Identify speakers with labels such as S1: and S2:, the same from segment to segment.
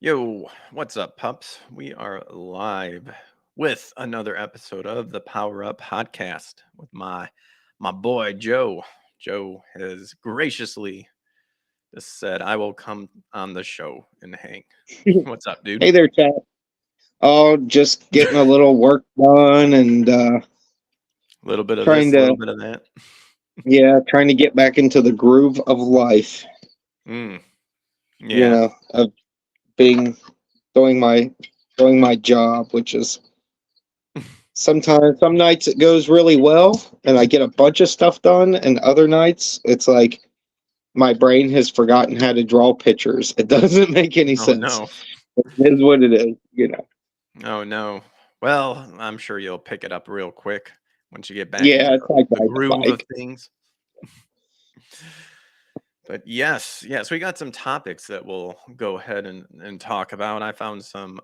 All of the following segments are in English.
S1: Yo, what's up, pups? We are live with another episode of the Power Up Podcast with my boy Joe. Joe has graciously just said I will come on the show and hang. What's up, dude?
S2: Hey there, chat. Oh, just getting a little work done and
S1: A little bit of
S2: trying
S1: this, a
S2: to,
S1: little bit of that.
S2: trying to get back into the groove of life.
S1: Mm,
S2: You
S1: yeah.
S2: know, of being doing my doing my job, which is sometimes some nights it goes really well and I get a bunch of stuff done, and other nights it's like my brain has forgotten how to draw pictures. It doesn't make any
S1: Oh
S2: sense.
S1: no.
S2: It is what it is.
S1: Oh no. Well, I'm sure you'll pick it up real quick once you get back into
S2: Yeah, it's like
S1: the
S2: riding a
S1: groove of
S2: bike.
S1: things. But yes, we got some topics that we'll go ahead and talk about. I found some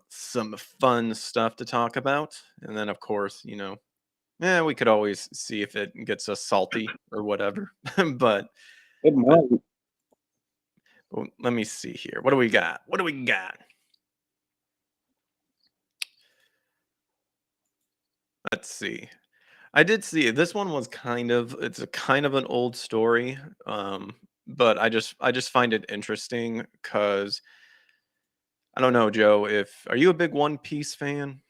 S1: fun stuff to talk about, and then of course, yeah, we could always see if it gets us salty or whatever. but
S2: It
S1: but
S2: might.
S1: well, let me see here. What do we got? What do we got? Let's see. I did see this one was it's a kind of an old story, but I just find it interesting because I don't know, Joe. If are you a big One Piece fan?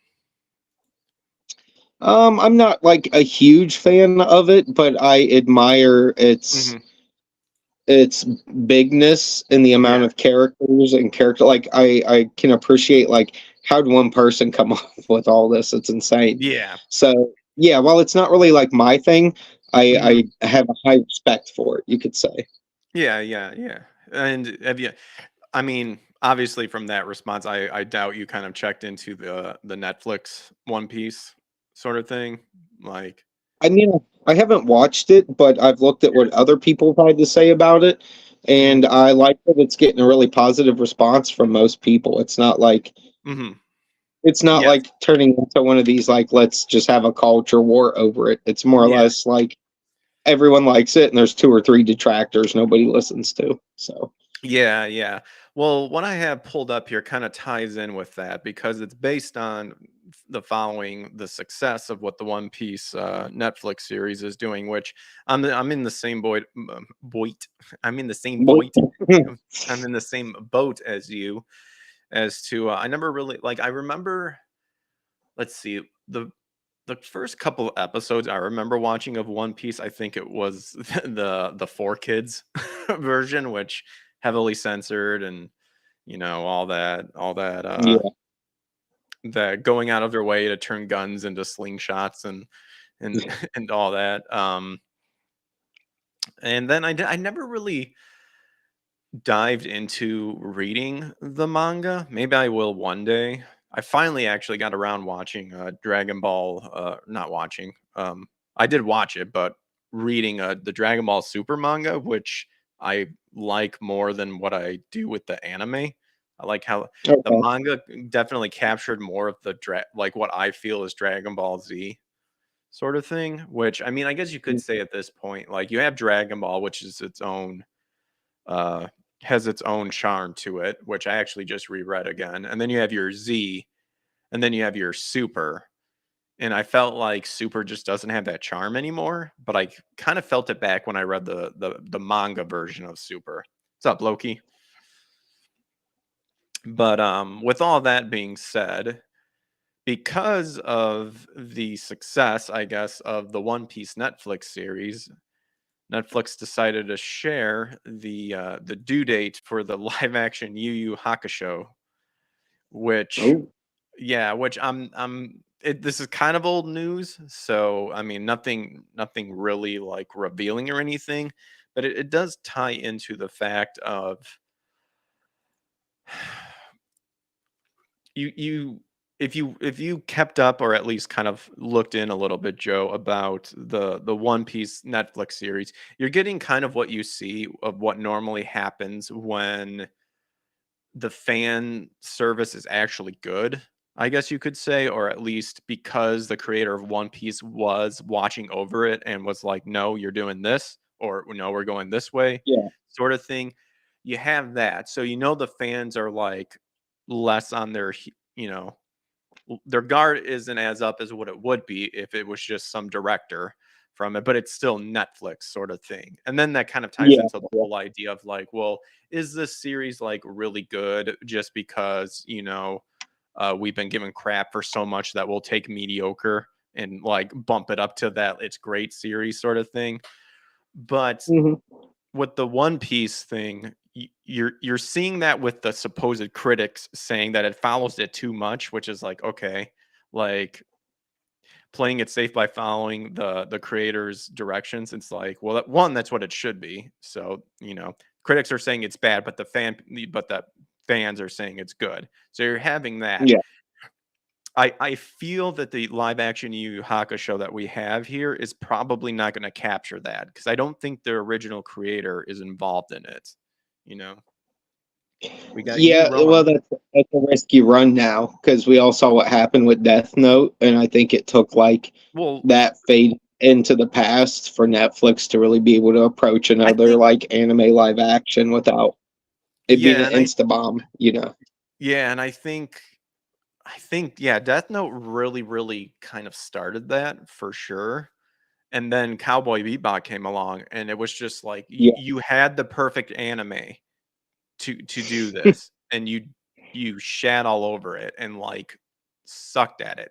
S2: I'm not like a huge fan of it, but I admire its
S1: Hmm.
S2: its bigness and the amount
S1: Yeah.
S2: of characters and character. Like I can appreciate like how did one person come up with all this? It's insane.
S1: Yeah.
S2: So yeah, while it's not really like my thing,
S1: Mhm.
S2: I have a high respect for it. You could say.
S1: Yeah. And have you I mean, obviously from that response, I doubt you kind of checked into the Netflix One Piece sort of thing. Like,
S2: I mean, I haven't watched it, but I've looked at what other people have had to say about it,
S1: mhm,
S2: and I like that it's getting a really positive response from most people.
S1: mhm.
S2: It's not
S1: Yes.
S2: like turning into one of these like let's just have a culture war over it. It's more or
S1: Yeah.
S2: less like everyone likes it, and there's two or three detractors nobody listens to. So
S1: Yeah. Well, what I have pulled up here kind of ties in with that because it's based on the following the success of what the One Piece Netflix series is doing, which I'm in the same boat. I'm in the same boat. I'm in the same boat as you. As to I never really like. I remember. Let's see the first couple episodes I remember watching of One Piece, I think it was the 4 Kids version, which heavily censored and all that
S2: yeah,
S1: that going out of their way to turn guns into slingshots and and all that. And then I never really dived into reading the manga. Maybe I will one day. I finally actually got around watching Dragon Ball. Not watching. I did watch it, but reading the Dragon Ball Super manga, which I like more than what I do with the anime. I like how the
S2: okay,
S1: manga definitely captured more of like what I feel is Dragon Ball Z sort of thing. Which I mean, I guess you could say at this point, like you have Dragon Ball, which is its own uh, has its own charm to it, which I actually just reread again. And then you have your Z, and then you have your Super. And I felt like Super just doesn't have that charm anymore, but I kind of felt it back when I read the manga version of Super. What's up, Loki? But with all that being said, because of the success, I guess, of the One Piece Netflix series, Netflix decided to share the due date for the live action Yu Yu Hakusho, which
S2: oh,
S1: which this is kind of old news, so I mean nothing really like revealing or anything, but it does tie into the fact of you if you kept up or at least kind of looked in a little bit, Joe, about the One Piece Netflix series, you're getting kind of what you see of what normally happens when the fan service is actually good, I guess you could say, or at least because the creator of One Piece was watching over it and was like, no, you're doing this, or no, we're going this way,
S2: yeah,
S1: sort of thing. You have that. So the fans are like less on their, you know, their guard isn't as up as what it would be if it was just some director from it, but it's still Netflix sort of thing. And then that kind of ties
S2: Yeah,
S1: into the
S2: yeah.
S1: whole idea of like, well, is this series like really good just because, we've been given crap for so much that we'll take mediocre and like bump it up to that it's great series sort of thing. But
S2: Mhm.
S1: with the One Piece thing, you're seeing that with the supposed critics saying that it follows it too much, which is like, okay, like playing it safe by following the creator's directions. It's like, well, one, that's what it should be. So, critics are saying it's bad, but the fans are saying it's good. So you're having that.
S2: Yeah.
S1: I feel that the live action Yu Yu Hakusho that we have here is probably not going to capture that because I don't think the original creator is involved in it. You know, we got you
S2: Yeah, well,
S1: wrong.
S2: that's a risky run now because we all saw what happened with Death Note, and I think it took like
S1: Well,
S2: that fade into the past for Netflix to really be able to approach
S1: I
S2: another
S1: think,
S2: like anime live action without it being
S1: yeah,
S2: an insta bomb.
S1: and I think, yeah, Death Note really, really kind of started that for sure. And then Cowboy Bebop came along, and it was just like
S2: Yeah.
S1: you had the perfect anime to do this, and you shat all over it and like sucked at it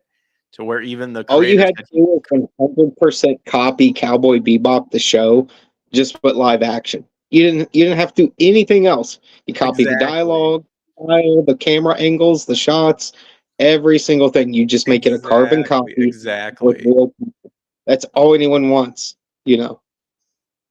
S1: to where even the
S2: All you
S1: creator
S2: had
S1: said
S2: to do was 100% copy Cowboy Bebop the show, just with live action. You didn't have to do anything else. You copied the
S1: exactly,
S2: dialogue, style, the camera angles, the shots, every single thing. You just make it a carbon
S1: exactly,
S2: copy with
S1: exactly.
S2: real people. That's all anyone wants, you know.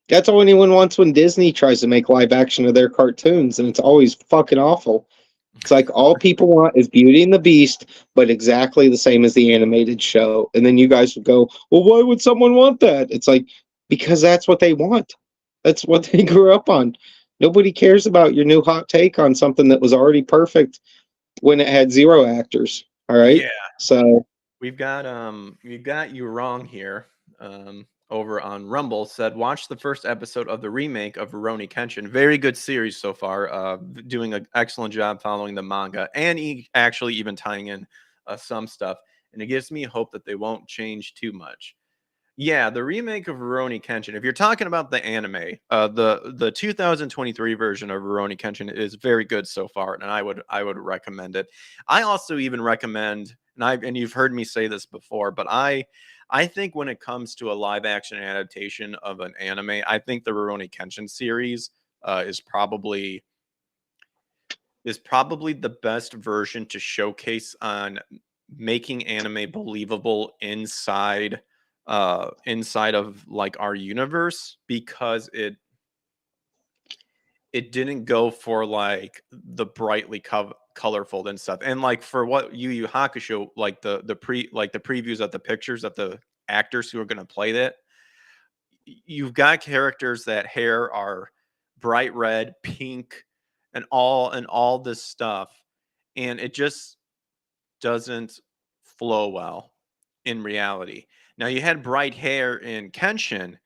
S2: That's all anyone wants when Disney tries to make live action of their cartoons, and it's always fucking awful. It's like all people want is Beauty and the Beast, but exactly the same as the animated show. And then you guys would go, well, why would someone want that? It's like, because that's what they want. That's what they grew up on. Nobody cares about your new hot take on something that was already perfect when it had zero actors. All right.
S1: Yeah,
S2: So,
S1: we've got you wrong here. Over on Rumble said watch the first episode of the remake of Rurouni Kenshin. Very good series so far. Doing an excellent job following the manga and actually even tying in some stuff. And it gives me hope that they won't change too much. Yeah, the remake of Rurouni Kenshin. If you're talking about the anime, the 2023 version of Rurouni Kenshin is very good so far, and I would recommend it. I also even recommend, and you've heard me say this before, but I think when it comes to a live action adaptation of an anime, I think the Rurouni Kenshin series is probably the best version to showcase on making anime believable inside of like our universe because it didn't go for like the brightly colorful and stuff. And like for what Yu Yu Hakusho, like the previews of the pictures of the actors who are going to play that, you've got characters that hair are bright red, pink, and all this stuff, and it just doesn't flow well in reality. Now you had bright hair in Kenshin,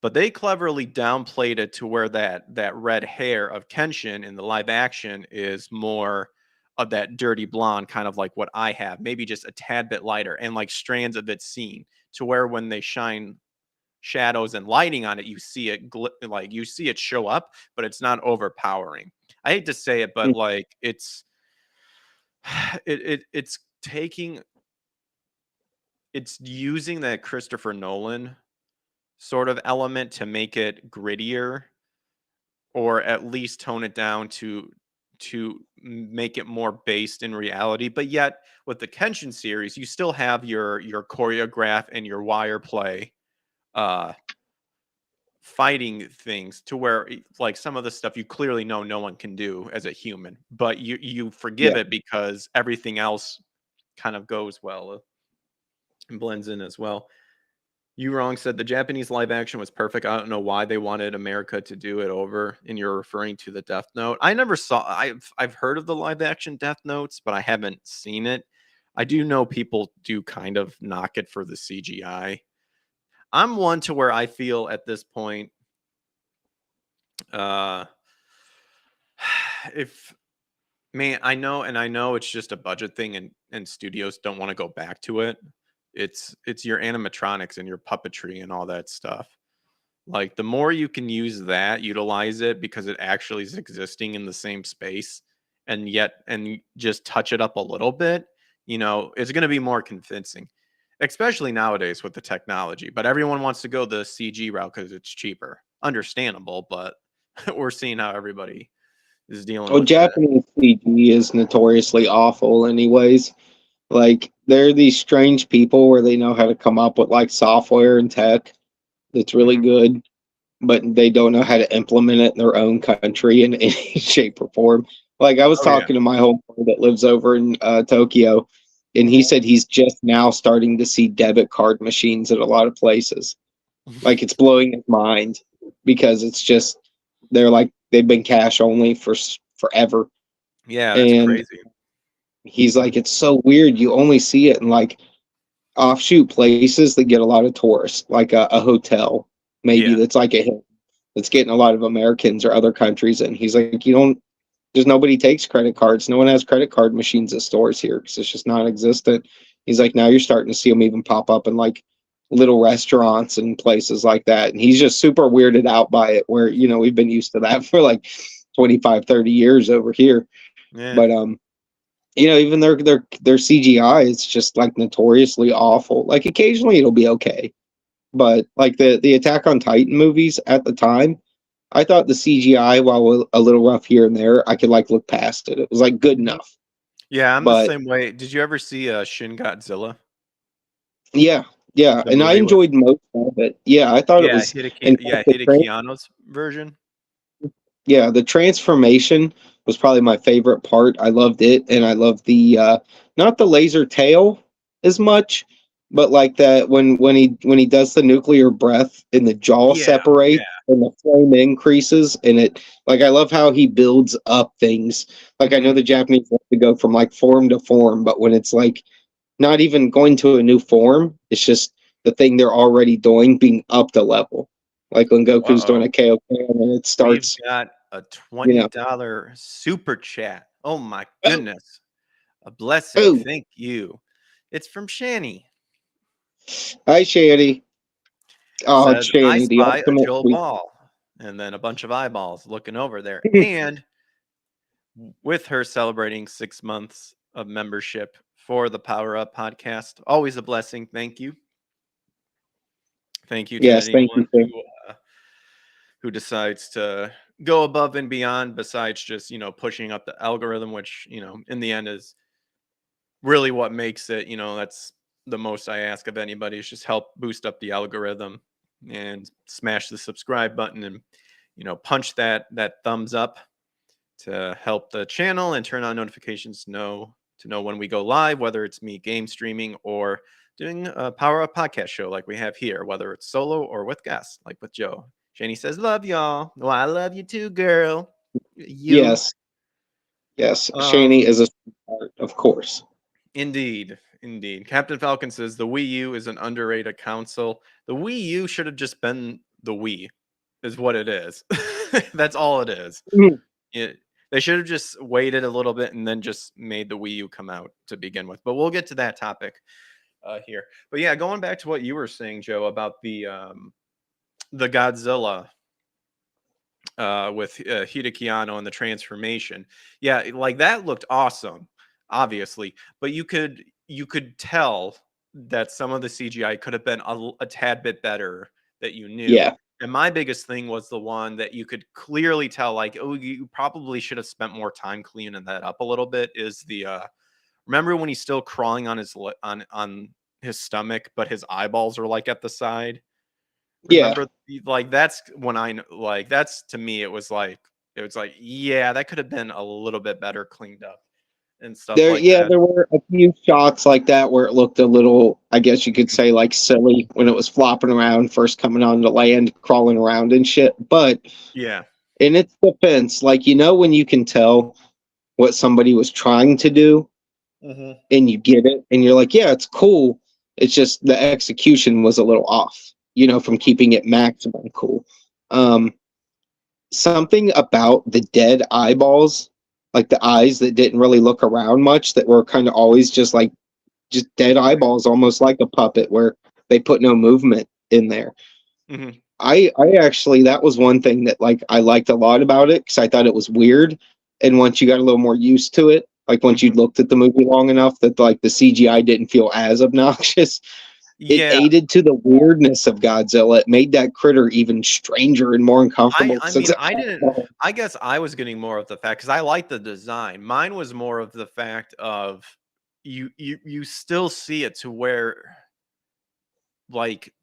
S1: but they cleverly downplayed it to where that red hair of Kenshin in the live action is more of that dirty blonde, kind of like what I have, maybe just a tad bit lighter, and like strands of it seen to where when they shine shadows and lighting on it, you see it like you see it show up, but it's not overpowering. I hate to say it, but like it's taking it's using that Christopher Nolan sort of element to make it grittier or at least tone it down to make it more based in reality. But yet with the Kenshin series, you still have your choreograph and your wire play uh fighting things to where like some of the stuff you clearly know no one can do as a human, but you forgive
S2: yeah.
S1: it because everything else kind of goes well and blends in as well. You wrong said the Japanese live action was perfect. I don't know why they wanted America to do it over. And you're referring to the Death Note. I never saw. I've heard of the live action Death Notes, but I haven't seen it. I do know people do kind of knock it for the CGI. I'm one to where I feel at this point, uh, if Man, I know it's just a budget thing, and studios don't want to go back to it. It's your animatronics and your puppetry and all that stuff. Like the more you can use that, utilize it because it actually is existing in the same space, and just touch it up a little bit, it's going to be more convincing, especially nowadays with the technology. But everyone wants to go the CG route because it's cheaper. Understandable, but we're seeing how everybody is dealing
S2: Well,
S1: with it.
S2: Japanese CG is notoriously awful, anyways. Like, they're these strange people where they know how to come up with like software and tech that's really
S1: Mhm.
S2: good, but they don't know how to implement it in their own country in any shape or form. Like, I was
S1: Oh yeah.
S2: talking to my homeboy that lives over in Tokyo, and he
S1: Mhm.
S2: said he's just now starting to see debit card machines at a lot of places. Like, it's blowing his mind because it's just they're like they've been cash only for forever,
S1: Yeah, that's
S2: and
S1: crazy.
S2: he's like, it's so weird. You only see it in like offshoot places that get a lot of tourists, like a hotel, maybe
S1: Yeah.
S2: that's like a hit that's getting a lot of Americans or other countries. And he's like, you don't, there's nobody takes credit cards. No one has credit card machines at stores here because it's just non existent. He's like, now you're starting to see them even pop up in like little restaurants and places like that. And he's just super weirded out by it, where, we've been used to that for like 25, 30 years over here.
S1: Yeah.
S2: But, even their CGI is just like notoriously awful. Like occasionally it'll be okay, but like the Attack on Titan movies at the time, I thought the CGI, while a little rough here and there, I could like look past it. It was like good
S1: Mhm.
S2: enough.
S1: Yeah, I'm the
S2: But
S1: same way. Did you ever see, Shin Godzilla?
S2: yeah, yeah,
S1: The
S2: and I
S1: movie with
S2: enjoyed most of it. Yeah, I thought it was. In fact,
S1: Hideki Anno's version?
S2: yeah, the transformation was probably my favorite part. I loved it, and I loved the not the laser tail as much, but like that when he does the nuclear breath and the jaw
S1: Yeah,
S2: separates
S1: yeah.
S2: and the flame increases, and it like I love how he builds up things. Like I know
S1: Mhm.
S2: the Japanese like to go from like form to form, but when it's like not even going to a new form, it's just the thing they're already doing being up the level. Like when Goku's doing
S1: Uh-oh.
S2: a KO and it
S1: We've
S2: starts,
S1: got a
S2: you know,
S1: $20 super chat. Oh my
S2: oh,
S1: goodness. A blessing.
S2: oh,
S1: Thank you. It's from Shani.
S2: hi, Shanny. Oh,
S1: Said, "I
S2: Shanny, the
S1: spy a
S2: ultimate
S1: Joe
S2: sweet.
S1: Ball." And then a bunch of eyeballs looking over there. And with her celebrating 6 months of membership for the Power Up podcast. Always a blessing. Thank you. Thank you to
S2: Yes, thank you,
S1: anyone
S2: sir.
S1: who decides to go above and beyond besides just, pushing up the algorithm, which, in the end is really what makes it, that's the most I ask of anybody is just help boost up the algorithm and smash the subscribe button and, punch that thumbs up to help the channel and turn on notifications to know when we go live, whether it's me game streaming or doing a Power Up podcast show like we have here, whether it's solo or with guests, like with Joe. Shani says, "Love y'all." Well, I love you too, girl. You.
S2: Yes, yes, Shanny
S1: Um,
S2: is a sweetheart, of course.
S1: Indeed, indeed. Captain Falcon says the Wii U is an underrated console. The Wii U should have just been the Wii, is what it is. That's all it is.
S2: Mhm.
S1: It, they should have just waited a little bit and then just made the Wii U come out to begin with. But we'll get to that topic here. But yeah, going back to what you were saying, Joe, about the Godzilla with Hideki Anno and the transformation. Yeah, like that looked awesome, obviously, but you could tell that some of the CGI could have been a tad bit better that you knew.
S2: Yeah,
S1: And my biggest thing was the one that you could clearly tell, like, oh, you probably should have spent more time cleaning that up a little bit. Is the remember when he's still crawling on on his stomach, but his eyeballs are like at the side?
S2: yeah.
S1: Remember, like, that's when like, that's to me, it was like, yeah, that could have been a little bit better cleaned up and stuff
S2: There,
S1: like
S2: yeah,
S1: that.
S2: there were a few shots like that where it looked a little, I guess you could say, like silly when it was flopping around, first coming on the land, crawling around and shit. But
S1: Yeah.
S2: in its defense, like when you can tell what somebody was trying to do
S1: Mhm.
S2: and you get it and you're like, yeah, it's cool. It's just the execution was a little off, from keeping it maximum cool. Um, Something about the dead eyeballs. like the eyes that didn't really look around much, that were kind of always just like just dead eyeballs, almost like a puppet, where they put no movement in there.
S1: Hmm.
S2: I actually, that was one thing that like I liked a lot about it, because I thought it was weird. And once you got a little more used to it, like once you
S1: Hmm.
S2: looked at the movie long enough, that like the CGI didn't feel as obnoxious. It
S1: Yeah,
S2: aided to the weirdness of Godzilla. It made that critter even stranger and more uncomfortable,
S1: I
S2: since
S1: mean,
S2: it
S1: I didn't. I guess I was getting more of the fact because I like the design. Mine was more of the fact of you still see it to where like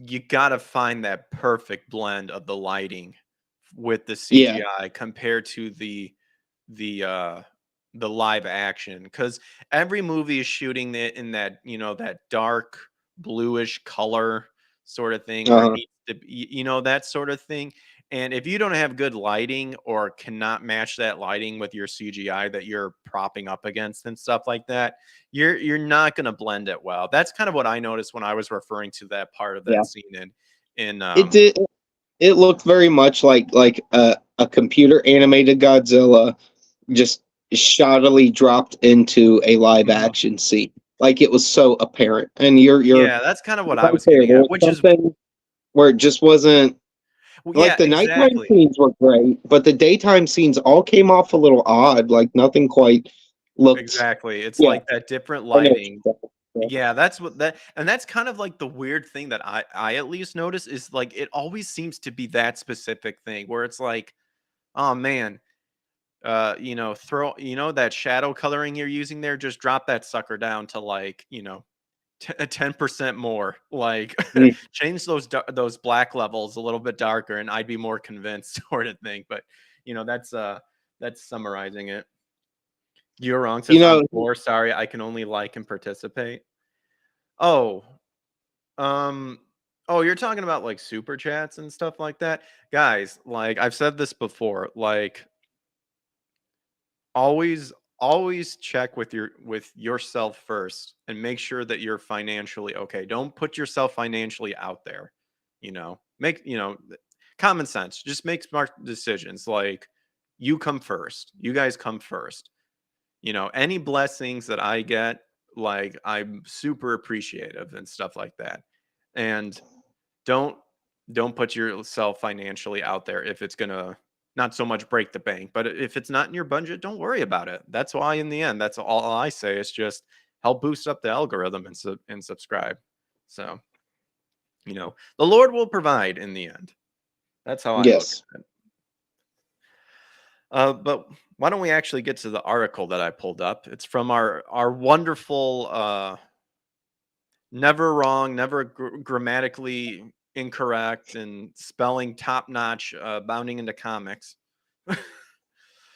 S1: you gotta find that perfect blend of the lighting with the
S2: yeah.
S1: CGI compared to the uh the live action because every movie is shooting it in that that dark bluish color sort of thing or it
S2: Uh-huh.
S1: needs to be that sort of thing. And if you don't have good lighting or cannot match that lighting with your CGI that you're propping up against and stuff like that, you're not going to blend it well. That's kind of what I noticed when I was referring to that part of
S2: Yeah.
S1: that scene in
S2: It did. It looked very much like a computer animated Godzilla just shoddily dropped into a live
S1: Mhm.
S2: action scene. Like it was so apparent. And you're
S1: Yeah, that's kind of what I
S2: right
S1: was
S2: there.
S1: getting
S2: There
S1: at,
S2: was
S1: which is
S2: something where it just wasn't,
S1: well,
S2: like
S1: yeah,
S2: the nighttime
S1: exactly.
S2: scenes were great, but the daytime scenes all came off a little odd. Like nothing quite looked.
S1: Exactly. It's
S2: Yeah,
S1: like that different
S2: I know what
S1: lighting.
S2: you're saying.
S1: Yeah, that's what that and that's kind of like the weird thing that I at least notice is like it always seems to be that specific thing where it's like, oh man, throw that shadow coloring you're using there, just drop that sucker down to like, 10% more. Like
S2: Mm.
S1: change those black levels a little bit darker and I'd be more convinced sort of thing. But, that's summarizing it. You're wrong
S2: You
S1: says I'm
S2: know,
S1: poor. Sorry, I can only like and participate. Oh, um, oh, you're talking about like super chats and stuff like that, guys. Like I've said this before. Like always, always check with yourself first and make sure that you're financially okay. Don't put yourself financially out there. Make common sense. Just make smart decisions. Like you come first. You guys come first. Any blessings that I get, like I'm super appreciative and stuff like that. And don't don't put yourself financially out there if it's gonna not so much break the bank, but if it's not in your budget, don't worry about it. That's why in the end, that's all I say is just help boost up the algorithm and subscribe. So, the Lord will provide in the end. That's how I look
S2: yes.
S1: at it. But why don't we actually get to the article that I pulled up? It's from our wonderful, never wrong, never grammatically incorrect, and spelling top notch. Bounding into comics.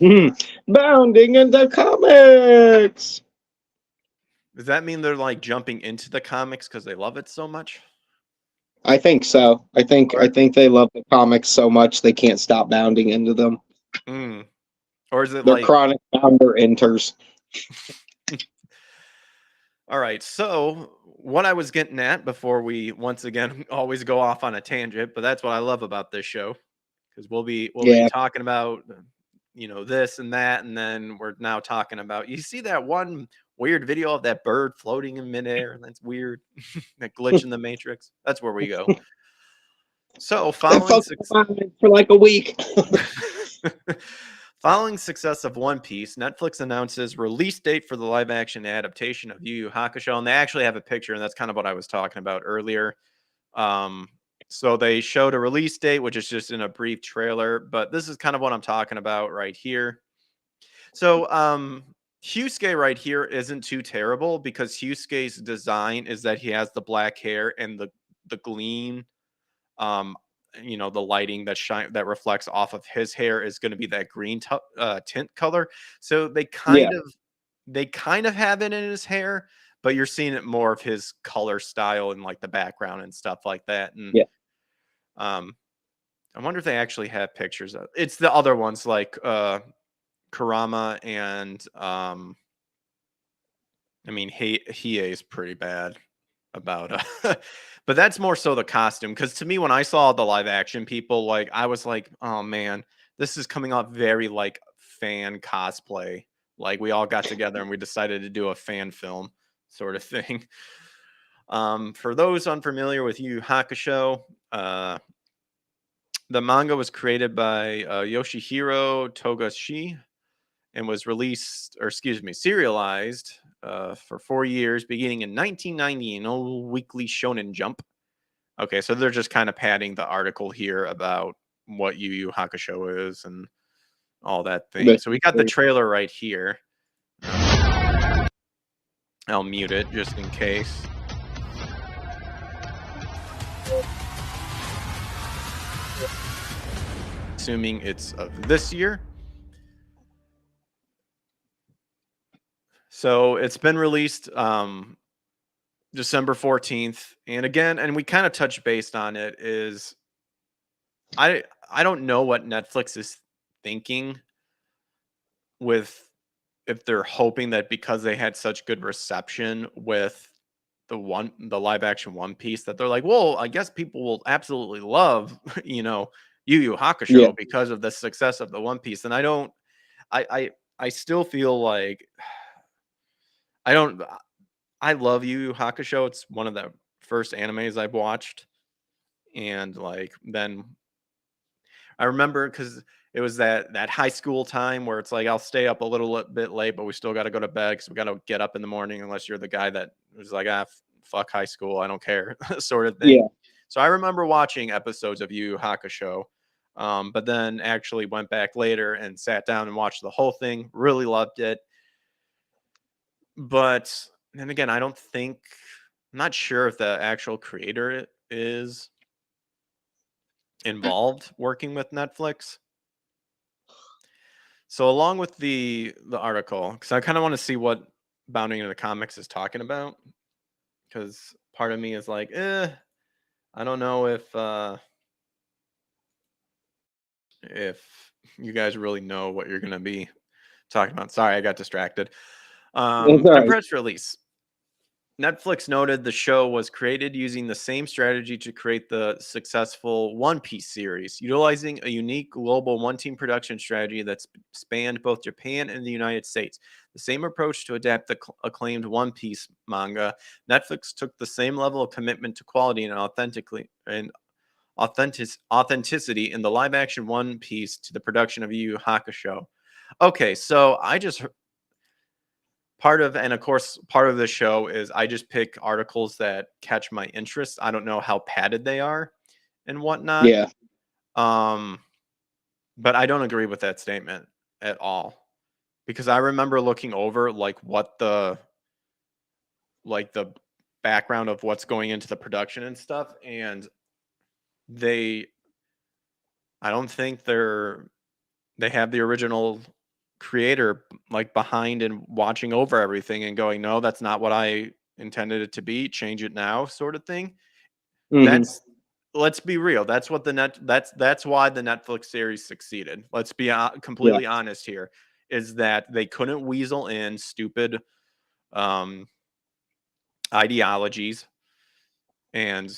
S2: Mhm. Bounding into comics.
S1: Does that mean they're like jumping into the comics because they love it so much?
S2: I think so. I
S1: Or
S2: think they love the comics so much they can't stop bounding into them.
S1: mm, or is it
S2: They're
S1: like
S2: chronic bounder enters.
S1: all right, so what I was getting at before we once again always go off on a tangent, but that's what I love about this show because we'll be
S2: Yeah.
S1: talking about this and that, and then we're now talking about you see that one weird video of that bird floating in midair. That's weird. That glitch in the matrix. That's where we go. So
S2: That
S1: following
S2: fucked
S1: six.
S2: my mind for like a week.
S1: Following success of One Piece, Netflix announces release date for the live action adaptation of Yu Yu Hakusho, and they actually have a picture, and that's kind of what I was talking about earlier. Um, so they showed a release date, which is just in a brief trailer, but this is kind of what I'm talking about right here. So Hyusuke right here isn't too terrible because Hyusuke's design is that he has the black hair and the gleam, um, the lighting that reflects off of his hair is going to be that green tint color. So they
S2: Yeah.
S1: kind of have it in his hair, but you're seeing it more of his color style and like the background and stuff like that. And
S2: Yeah.
S1: um, I wonder if they actually have pictures of it's the other ones like Kurama and I mean he is pretty bad about but that's more so the costume because to me when I saw the live action people like I was like oh man this is coming off very like fan cosplay. Like we all got together and we decided to do a fan film sort of thing. For those unfamiliar with Yu Yu Hakusho, the manga was created by Yoshihiro Togashi and was released, or excuse me, serialized for 4 years, beginning in 1990 in Old Weekly Shonen Jump. Okay, so they're just kind of padding the article here about what Yu Yu Hakusho is and all that thing.
S2: But
S1: So we got the trailer right here. I'll mute it just in case. Assuming it's of this year. So it's been released December 14th. And again, and we kind of touched based on it, is I don't know what Netflix is thinking with, if they're hoping that because they had such good reception with the live action One Piece, that they're like, well, I guess people will absolutely love, Yu Yu
S2: yeah,
S1: Hakusho because of the success of the One Piece. And I still feel like I don't I love Yu Yu Hakusho. It's one of the first animes I've watched. And like then I remember because it was that high school time where it's like I'll stay up a little bit late, but we still got to go to bed because we got to get up in the morning. Unless you're the guy that was like, fuck high school, I don't care, sort of thing.
S2: yeah.
S1: So I remember watching episodes of Yu Yu Hakusho, but then actually went back later and sat down and watched the whole thing. Really loved it, but then again, I'm not sure if the actual creator is involved working with Netflix. So along with the article, because I kind of want to see what Bounding into the Comics is talking about, because part of me is like, I don't know if you guys really know what you're gonna be talking about. Sorry, I got distracted.
S2: That's all
S1: The
S2: right.
S1: press release. Netflix noted the show was created using the same strategy to create the successful One Piece series, utilizing a unique global one team production strategy that spanned both Japan and the United States. The same approach to adapt the acclaimed One Piece manga. Netflix took the same level of commitment to quality and authenticity in the live action One Piece to the production of Yu Yu Hakusho. Okay, so I just and of course part of the show is I just pick articles that catch my interest. I don't know how padded they are and whatnot.
S2: Yeah,
S1: um but I don't agree with that statement at all, because I remember looking over what the background of what's going into the production and stuff, and they I don't think they have the original creator behind and watching over everything and going, no, that's not what I intended it to be, change it now, sort of thing.
S2: hmm,
S1: That's Let's be real, that's why the Netflix series succeeded. Let's be
S2: yeah,
S1: completely honest here, is that they couldn't weasel in stupid um ideologies. And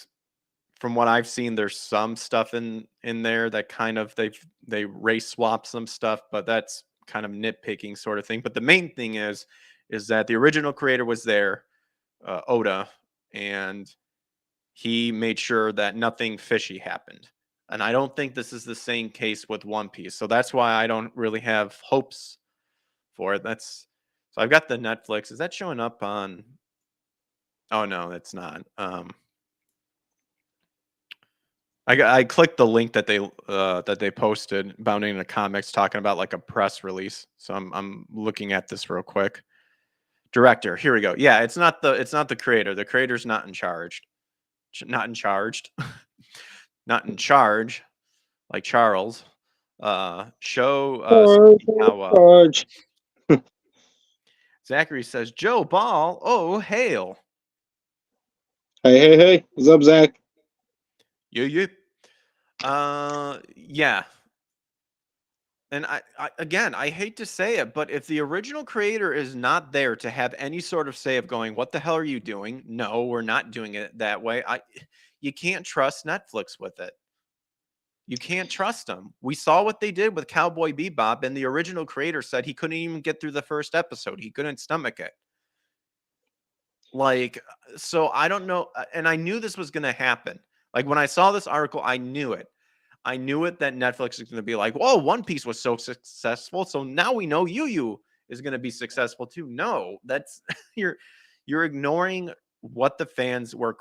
S1: from what I've seen, there's some stuff in there that kind of they race swap some stuff, but that's kind of nitpicking sort of thing. But the main thing is that the original creator was there, Oda, and he made sure that nothing fishy happened. And I don't think this is the same case with One Piece. So that's why I don't really have hopes for it. So I've got the Netflix. Is that showing up on? Oh no, it's not. I clicked the link that they posted, Bounding into Comics, talking about like a press release. So I'm looking at this real quick. Director, here we go. Yeah, it's not the creator. The creator's not in charge. Not in charged. Not in charge, like Charles. Show
S2: charge,
S1: Sugikawa.
S2: charge.
S1: Zachary says, Joe Ball, oh hail.
S2: Hey, hey, hey! What's up, Zach?
S1: Yeah, yeah. And again, I hate to say it, but if the original creator is not there to have any sort of say of going, what the hell are you doing? No, we're not doing it that way. You can't trust Netflix with it. You can't trust them. We saw what they did with Cowboy Bebop, and the original creator said he couldn't even get through the first episode. He couldn't stomach it. Like, so I don't know. And I knew this was going to happen. Like, when I saw this article, I knew it. I knew it that Netflix is going to be like, whoa, One Piece was so successful. So now we know Yu is going to be successful too. No, that's you're ignoring what the fans were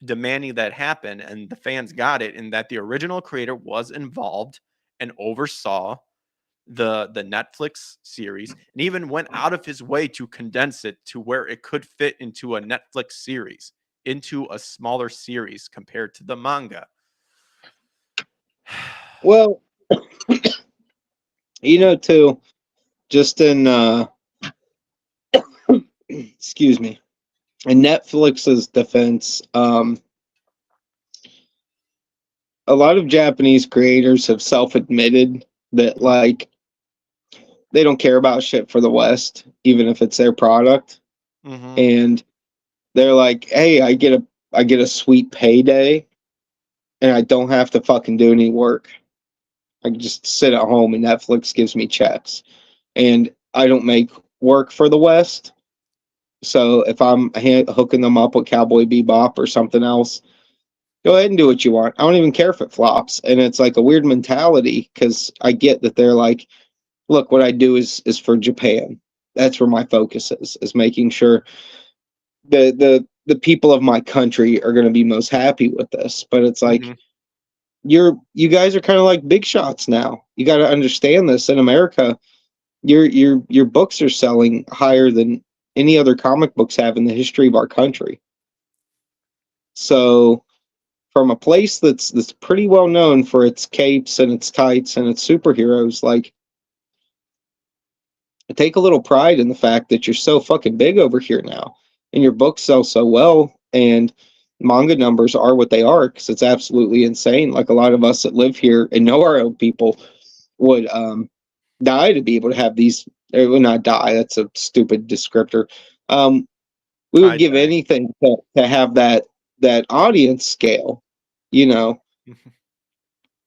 S1: demanding that happen. And the fans got it, and that the original creator was involved and oversaw the Netflix series, and even went out of his way to condense it to where it could fit into a Netflix series, into a smaller series compared to the manga.
S2: Well, too, just in excuse me, in Netflix's defense, a lot of Japanese creators have self-admitted that like they don't care about shit for the West, even if it's their product.
S1: Mm-hmm.
S2: And they're like, hey, I get a sweet payday and I don't have to fucking do any work. I can just sit at home and Netflix gives me checks. And I don't make work for the West. So if I'm hooking them up with Cowboy Bebop or something else, go ahead and do what you want. I don't even care if it flops. And it's like a weird mentality because I get that they're like, look, what I do is for Japan. That's where my focus is making sure the people of my country are going to be most happy with this. But it's like
S1: Mm-hmm.
S2: you guys are kind of like big shots now. You got to understand this. In America, your books are selling higher than any other comic books have in the history of our country. So from a place that's pretty well known for its capes and its tights and its superheroes, like I take a little pride in the fact that you're so fucking big over here now, and your books sell so well, and manga numbers are what they are because it's absolutely insane. Like a lot of us that live here and know our own people would die to be able to have these. It would not die. That's a stupid descriptor. We would
S1: I'd
S2: give
S1: die.
S2: anything to have that audience scale, you know.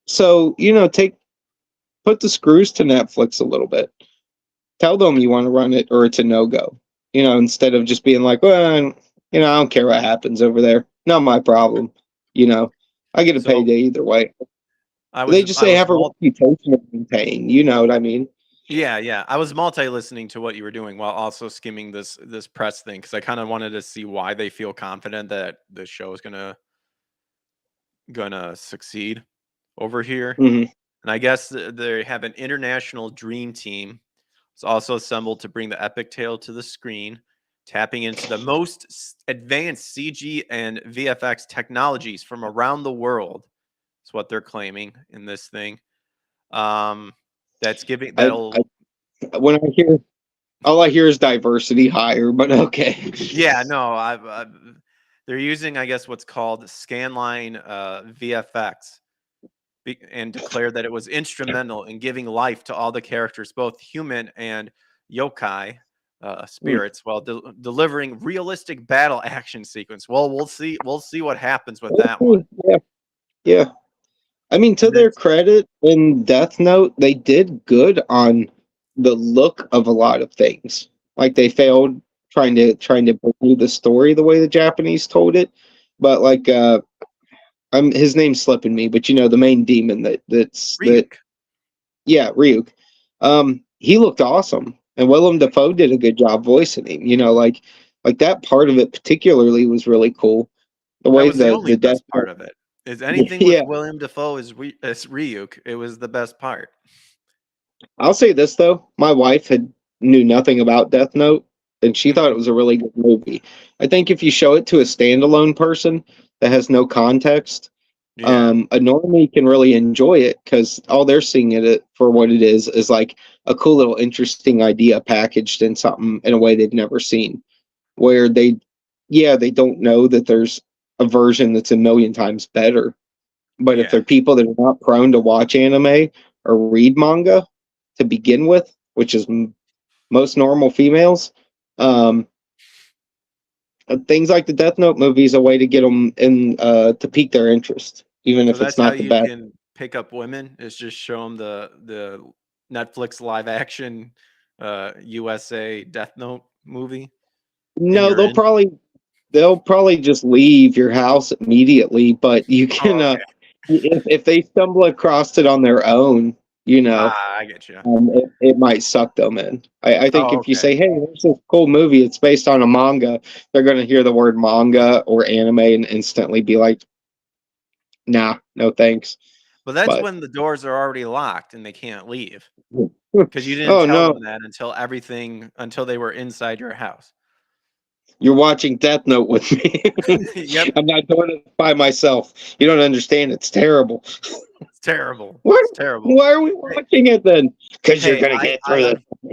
S2: So put the screws to Netflix a little bit. Tell them you want to run it or it's a no go. Instead of just being like, well, I don't care what happens over there. Not my problem. I get a
S1: So
S2: payday either way.
S1: I
S2: They
S1: was
S2: just
S1: I
S2: say
S1: was
S2: have a
S1: mul-
S2: reputation to maintain. You know what I mean?
S1: yeah, I was multi-listening to what you were doing while also skimming this press thing, because I kind of wanted to see why they feel confident that the show is gonna succeed over here.
S2: Hmm.
S1: And I guess they have an international dream team. It's also assembled to bring the epic tale to the screen, tapping into the most advanced CG and VFX technologies from around the world. That's what they're claiming in this thing. Um, that's giving
S2: I,
S1: that'll
S2: when I hear all I hear is diversity higher, but okay.
S1: Yeah, no, they're using, I guess, what's called scanline VFX, and declared that it was instrumental in giving life to all the characters, both human and yokai
S2: Hmm.
S1: spirits, while delivering realistic battle action sequence. Well, we'll see. We'll see what happens with that one.
S2: Yeah, yeah. I mean, to
S1: And then,
S2: their credit, in Death Note, they did good on the look of a lot of things. Like they failed trying to bring the story the way the Japanese told it. But like his name's slipping me, but the main demon that
S1: Ryuk.
S2: yeah, Ryuk. He looked awesome. And Willem Dafoe did a good job voicing him. Like that part of it particularly was really cool. The
S1: That
S2: way
S1: was the only
S2: the Death
S1: best part of it. Is anything with
S2: yeah.
S1: William Defoe is Ryuk. It was the best part.
S2: I'll say this though, my wife had knew nothing about Death Note, and she thought it
S1: Mhm.
S2: was a really good movie. I think if you show it to a standalone person that has no context,
S1: Yeah.
S2: a normie can really enjoy it because all they're seeing it for what it is like a cool little interesting idea packaged in something in a way they've never seen. Where they don't know that there's a version that's a million times better. But if
S1: Yeah.
S2: they're people that are not prone to watch anime or read manga to begin with, which is most normal females, um, things like the Death Note movie is a way to get them in to pique their interest, even
S1: So
S2: if it's
S1: that's how
S2: not the
S1: you
S2: best.
S1: can. pick up women is just show them the Netflix live action USA Death Note movie, and
S2: No,
S1: you're in.
S2: they'll probably just leave your house immediately, but you can,
S1: Oh, okay.
S2: if they stumble across it on their own, you know,
S1: I get you.
S2: it might suck them in. I think
S1: Oh,
S2: if you
S1: okay.
S2: say, "Hey, there's this cool movie. It's based on a manga," they're going to hear the word manga or anime and instantly be like, "Nah, no thanks."
S1: But that's
S2: But
S1: when the doors are already locked and they can't leave because you didn't
S2: oh
S1: tell
S2: no,
S1: them that until they were inside your house.
S2: you're watching Death Note with me.
S1: Yep,
S2: I'm not doing it by myself. You don't understand. It's terrible.
S1: it's terrible.
S2: Why,
S1: It's terrible.
S2: why are we
S1: Hey,
S2: watching it then? Because you're
S1: hey,
S2: gonna
S1: I
S2: get
S1: I
S2: through this.
S1: un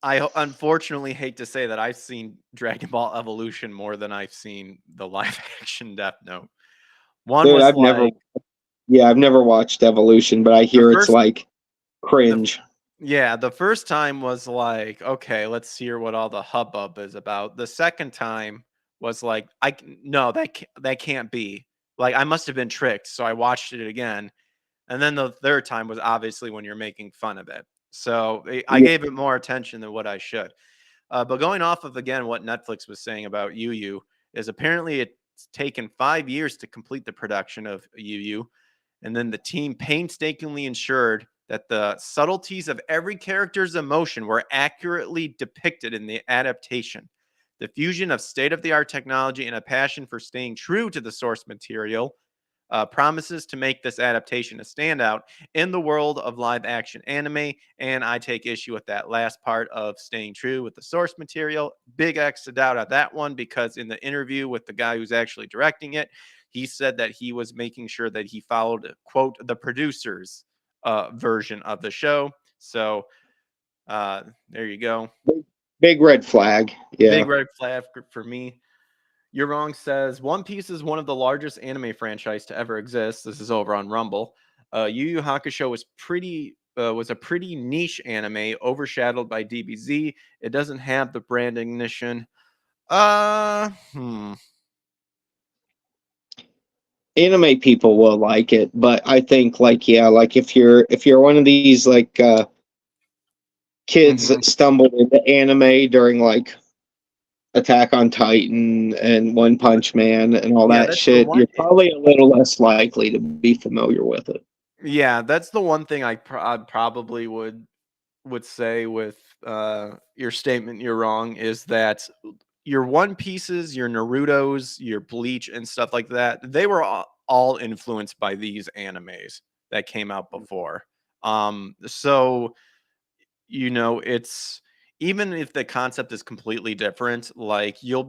S1: I unfortunately hate to say that I've seen Dragon Ball Evolution more than I've seen the live action Death Note. One
S2: Dude,
S1: was like
S2: I've never watched Evolution, but I
S1: the
S2: hear it's
S1: first
S2: like
S1: the
S2: cringe.
S1: yeah, the first time was like, okay, let's hear what all the hubbub is about. The second time was like, no, that can't be. Like I must have been tricked, so I watched it again. And then the third time was obviously when you're making fun of it. So I
S2: Yeah,
S1: gave it more attention than what I should. But going off of again what Netflix was saying about Yu is apparently it's taken 5 years to complete the production of Yu, and then the team painstakingly ensured that the subtleties of every character's emotion were accurately depicted in the adaptation. The fusion of state of the art technology and a passion for staying true to the source material promises to make this adaptation a standout in the world of live action anime. And I take issue with that last part of staying true with the source material. Big X to doubt at that one because in the interview with the guy who's actually directing it, he said that he was making sure that he followed, quote, the producer's version of the show. So there you go.
S2: big red flag. Yeah.
S1: Big red flag for me. You're Wrong says One Piece is one of the largest anime franchise to ever exist. This is over on Rumble. Yu Yu Hakusho was a pretty niche anime, overshadowed by DBZ. It doesn't have the brand ignition. Uh, hmm.
S2: Anime people will like it, but I think like yeah, like if you're one of these like kids
S1: Mhm.
S2: that stumbled into anime during like Attack on Titan and One Punch Man and all
S1: Yeah,
S2: that
S1: that's the
S2: shit,
S1: one.
S2: you're probably a little less likely to be familiar with it.
S1: Yeah, that's the one thing I probably would say with your statement. You're wrong. Is that your One Pieces, your Naruto's, your Bleach, and stuff like that, they were all influenced by these animes that came out before. So it's even if the concept is completely different, like you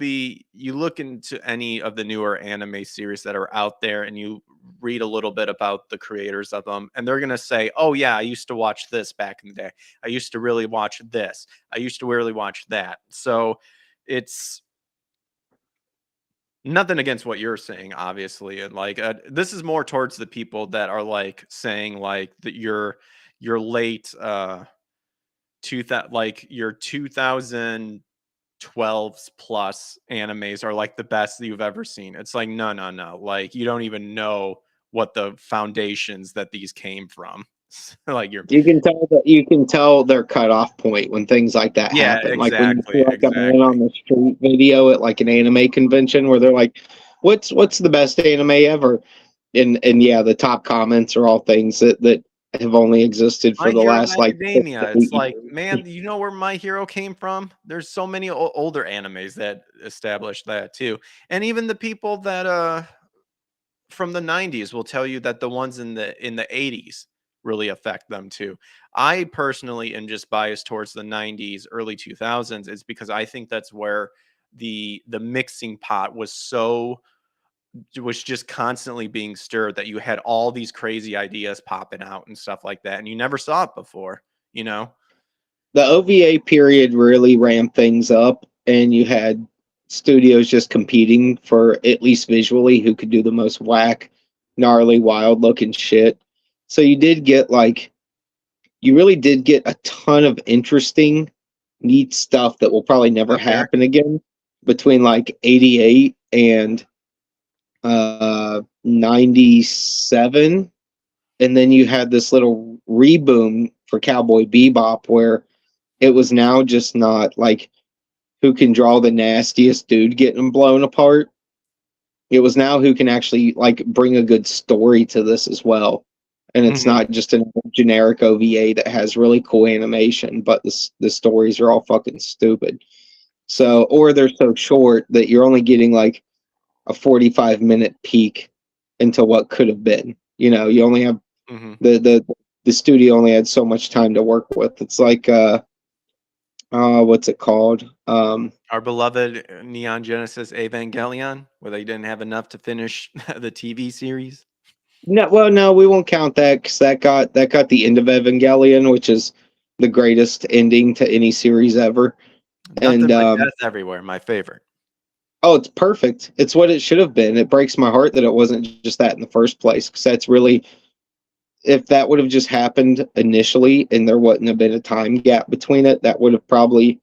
S1: look into any of the newer anime series that are out there and you read a little bit about the creators of them, and they're gonna say, "Oh yeah, I used to watch this back in the day. I used to really watch this. I used to really watch that." So it's nothing against what you're saying, obviously, and like this is more towards the people that are like saying like that your late 2000 like your 2012s plus animes are like the best that you've ever seen. It's like no, no, no. Like you don't even know what the foundations that these came from. Like you're
S2: You can tell their cutoff point when things like that
S1: yeah,
S2: happen. Like when you see
S1: exactly,
S2: like a man
S1: exactly.
S2: on the street video at like an anime convention where they're like, what's the best anime ever?" And yeah, the top comments are all things that have only existed for
S1: My
S2: the
S1: Hero
S2: last like 6 to
S1: Academia.
S2: 8
S1: It's like,
S2: years.
S1: man, you know where My Hero came from? There's so many older animes that established that too. And even the people that from the 90s will tell you that the ones in the 80s really affect them too. I personally am just biased towards the 90s, early 2000s. It's because I think that's where the mixing pot was just constantly being stirred, that you had all these crazy ideas popping out and stuff like that and you never saw it before, you know?
S2: The OVA period really ramped things up, and you had studios just competing for at least visually who could do the most whack, gnarly, wild looking shit. So you really did get a ton of interesting, neat stuff that will probably never
S1: Up there.
S2: happen again between like 88 and 97. and then you had this little reboom for Cowboy Bebop where it was now just not like who can draw the nastiest dude getting blown apart. It was now who can actually like bring a good story to this as well. And it's
S1: Mhm.
S2: not just a generic OVA that has really cool animation, but the stories are all fucking stupid. So, or they're so short that you're only getting like a 45-minute peek into what could have been. You know, you only have
S1: Mhm.
S2: the studio only had so much time to work with. It's like what's it called?
S1: Our beloved Neon Genesis Evangelion, where they didn't have enough to finish the TV series.
S2: No, well, no, we won't count that because that got the end of Evangelion, which is the greatest ending to any series ever.
S1: Nothing
S2: And
S1: but death everywhere, my favorite.
S2: oh, it's perfect. It's what it should have been. It breaks my heart that it wasn't just that in the first place because that's really, if that would have just happened initially and there wouldn't have been a time gap between it, that would have probably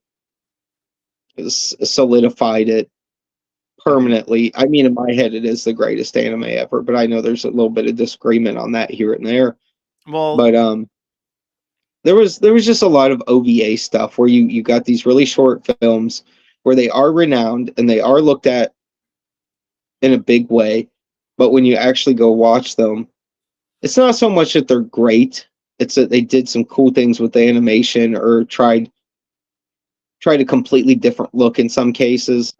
S2: solidified it
S1: Mhm.
S2: permanently. I mean, in my head, it is the greatest anime ever, but I know there's a little bit of disagreement on that here and there.
S1: Well,
S2: But there was just a lot of OVA stuff where you got these really short films where they are renowned and they are looked at in a big way, but when you actually go watch them, it's not so much that they're great. It's that they did some cool things with the animation or tried a completely different look in some cases.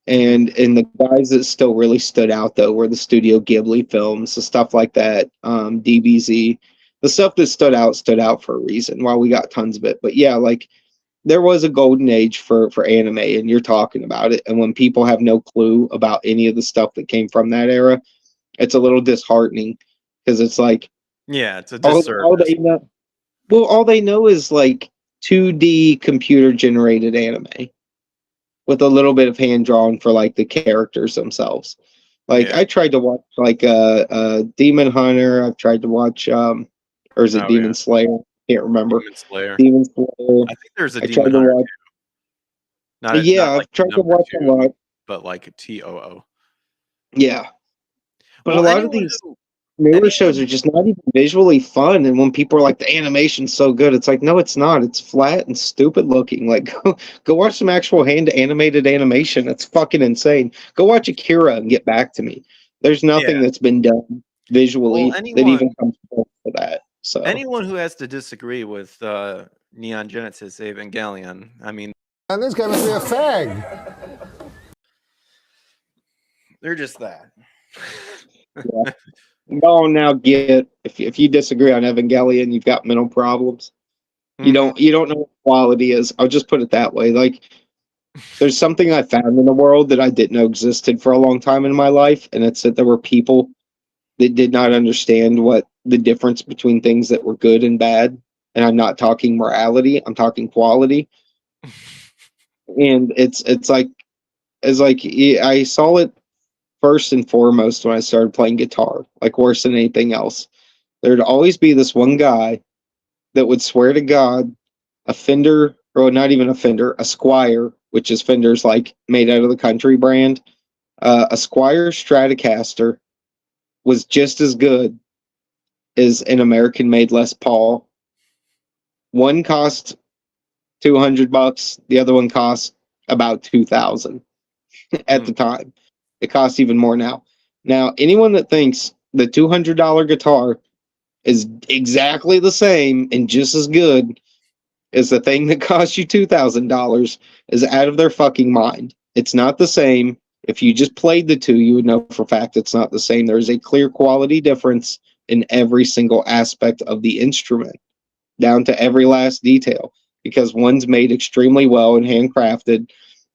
S1: mhm.
S2: And the guys that still really stood out though were the Studio Ghibli films, the stuff like that, DBZ, the stuff that stood out for a reason. While we got tons of it, but yeah, like there was a golden age for anime, and you're talking about it. And when people have no clue about any of the stuff that came from that era, it's a little disheartening because it's like
S1: Yeah, it's a
S2: all
S1: disservice.
S2: they know. Well, all they know is like 2D computer generated anime with a little bit of hand drawn for like the characters themselves. Like
S1: Yeah.
S2: I tried to watch like Demon Hunter. I've tried to watch or is it
S1: Oh, yeah.
S2: Demon Slayer? Can't remember.
S1: Demon Slayer.
S2: Demon Slayer.
S1: I think there's a
S2: I tried
S1: Demon
S2: to
S1: Hunter
S2: watch.
S1: too. Not
S2: Yeah,
S1: like
S2: I've
S1: the
S2: tried to
S1: number
S2: watch a
S1: 2,
S2: lot.
S1: but like TOO.
S2: Yeah, but a
S1: Well,
S2: lot of these newer
S1: anyone
S2: shows are just not even visually fun. And when people are like, the animation's so good, it's like, no, it's not. It's flat and stupid looking. Like, go watch some actual hand animated animation. It's fucking insane. Go watch Akira and get back to me. There's nothing
S1: yeah.
S2: that's been done
S1: Well,
S2: visually that even comes close to that. So,
S1: anyone who has to disagree with Neon Genesis Evangelion, I mean,
S3: And this guy must be a fag.
S1: they're just that.
S2: yeah. Go on now, get if you disagree on Evangelion, you've got mental problems.
S1: Mhm.
S2: You don't know what quality is. I'll just put it that way. Like there's something I found in the world that I didn't know existed for a long time in my life, and it's that there were people that did not understand what the difference between things that were good and bad. And I'm not talking morality; I'm talking quality. And it's like I saw it first and foremost when I started playing guitar, like worse than anything else. There'd always be this one guy that would swear to God a Fender, or not even a Fender, a Squire, which is Fender's like made out of the country brand. A Squire Stratocaster was just as good as an American made Les Paul. One cost $200, the other one cost about 2,000 at
S1: Mm,
S2: the time. It costs even more now. Now, anyone that thinks the $200 guitar is exactly the same and just as good as the thing that costs you $2,000 is out of their fucking mind. It's not the same. If you just played the two, you would know for a fact it's not the same. There is a clear quality difference in every single aspect of the instrument, down to every last detail, because one's made extremely well and handcrafted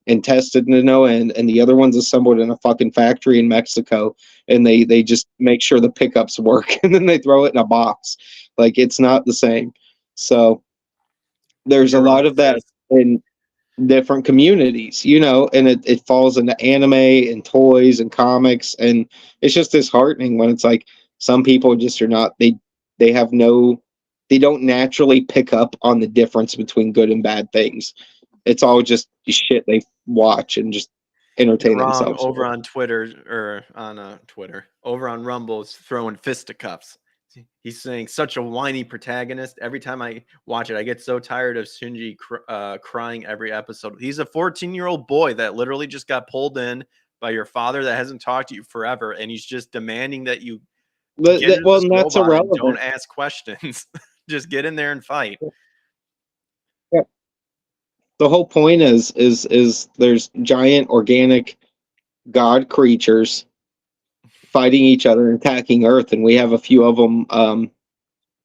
S2: and tested to no end, and the other one's assembled in a fucking factory in Mexico, and they just make sure the pickups work and then they throw it in a box. Like it's not the same. So there's a
S1: you're
S2: lot
S1: right,
S2: of that
S1: sis.
S2: in different communities, and it falls into anime and toys and comics, and it's just disheartening when it's like some people just are not they have no they don't naturally pick up on the difference between good and bad things. It's all just shit they watch and just
S1: You're
S2: entertain
S1: wrong.
S2: themselves
S1: Over
S2: with.
S1: on Twitter, or on Twitter, over on Rumble, it's throwing fisticuffs. He's saying such a whiny protagonist. Every time I watch it, I get so tired of Shinji crying every episode. He's a 14-year-old boy that literally just got pulled in by your father that hasn't talked to you forever, and he's just demanding that you get into
S2: Well,
S1: this
S2: and that's
S1: robot and don't
S2: irrelevant.
S1: ask questions. Just get in there and fight.
S2: Yeah. The whole point is there's giant organic god creatures fighting each other and attacking Earth, and we have a few of them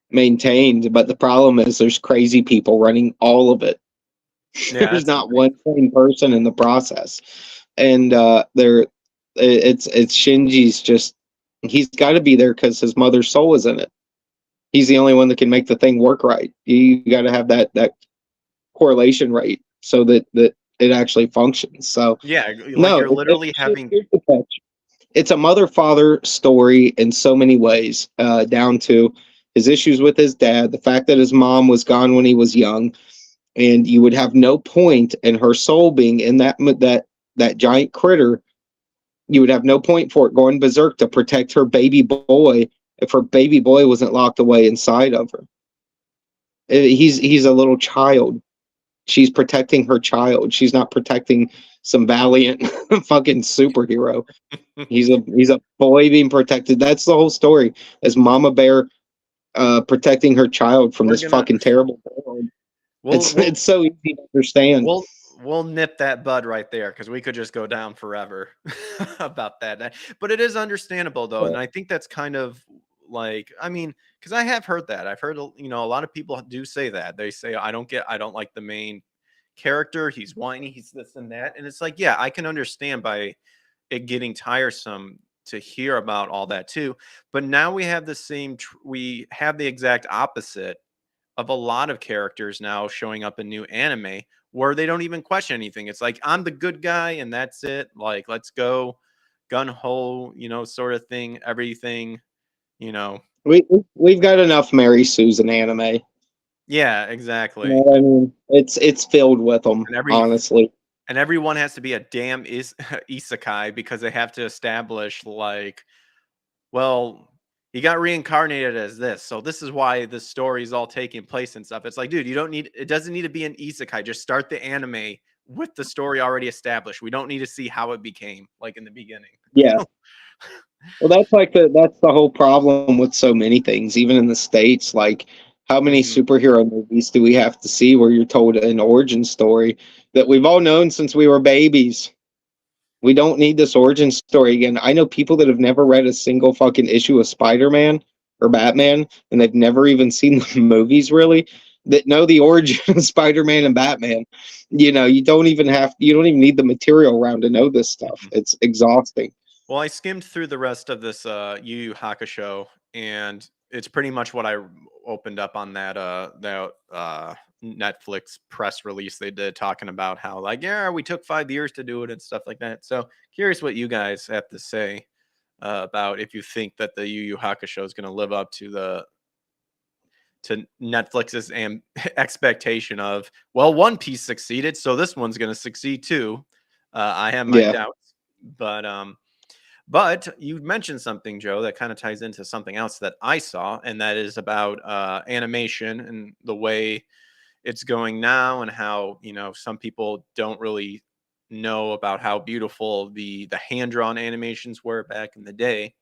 S2: maintained. But the problem is there's crazy people running all of it.
S1: Yeah,
S2: There's
S1: that's
S2: not one sane person in the process, and it's Shinji's just he's got to be there because his mother's soul is in it. He's the only one that can make the thing work right. You got to have that correlation rate so that it actually functions. So
S1: yeah, like
S2: no,
S1: you're literally having.
S2: here's the catch. It's a mother-father story in so many ways, down to his issues with his dad, the fact that his mom was gone when he was young, and you would have no point in her soul being in that giant critter. You would have no point for it going berserk to protect her baby boy if her baby boy wasn't locked away inside of her. He's a little child. She's protecting her child. She's not protecting some valiant fucking superhero. He's a boy being protected. That's the whole story. As Mama Bear protecting her child from
S1: We're
S2: this
S1: gonna.
S2: fucking terrible world.
S1: We'll we'll
S2: It's so easy to understand.
S1: we'll we'll nip that bud right there because we could just go down forever about that. But it is understandable though, and I think that's kind of like I mean, because I have heard that. I've heard a lot of people do say that. They say I don't like the main character. He's whiny. He's this and that, and it's like yeah, I can understand by it getting tiresome to hear about all that too. But now we have the same. We have the exact opposite of a lot of characters now showing up in new anime where they don't even question anything. It's like I'm the good guy and that's it. Like let's go gun ho, sort of thing. Everything, you know.
S2: We've got enough Mary Susan anime.
S1: Yeah,
S2: You know
S1: exactly.
S2: what I mean? It's filled with them,
S1: And
S2: honestly.
S1: everyone has to be a damn isekai because they have to establish like, well, he got reincarnated as this, so this is why the story is all taking place and stuff. It's like, dude, you don't need it doesn't need to be an isekai. Just start the anime with the story already established. We don't need to see how it became like in the beginning.
S2: Yeah. Well, that's the whole problem with so many things, even in the States. Like, how many
S1: Hmm.
S2: superhero movies do we have to see where you're told an origin story that we've all known since we were babies? We don't need this origin story again. I know people that have never read a single fucking issue of Spider-Man or Batman, and they've never even seen the movies really, that know the origin of Spider-Man and Batman. You don't even need the material around to know this stuff. It's exhausting.
S1: Well, I skimmed through the rest of this Yu Yu Hakusho, and it's pretty much what I opened up on that Netflix press release they did, talking about how like yeah we took 5 years to do it and stuff like that. So curious what you guys have to say about if you think that the Yu Yu Hakusho is going to live up to the to Netflix's expectation of well One Piece succeeded, so this one's going to succeed too. I have my
S2: Yeah.
S1: doubts, but you mentioned something, Joe, that kind of ties into something else that I saw, and that is about animation and the way it's going now, and how some people don't really know about how beautiful the hand drawn animations were back in the day,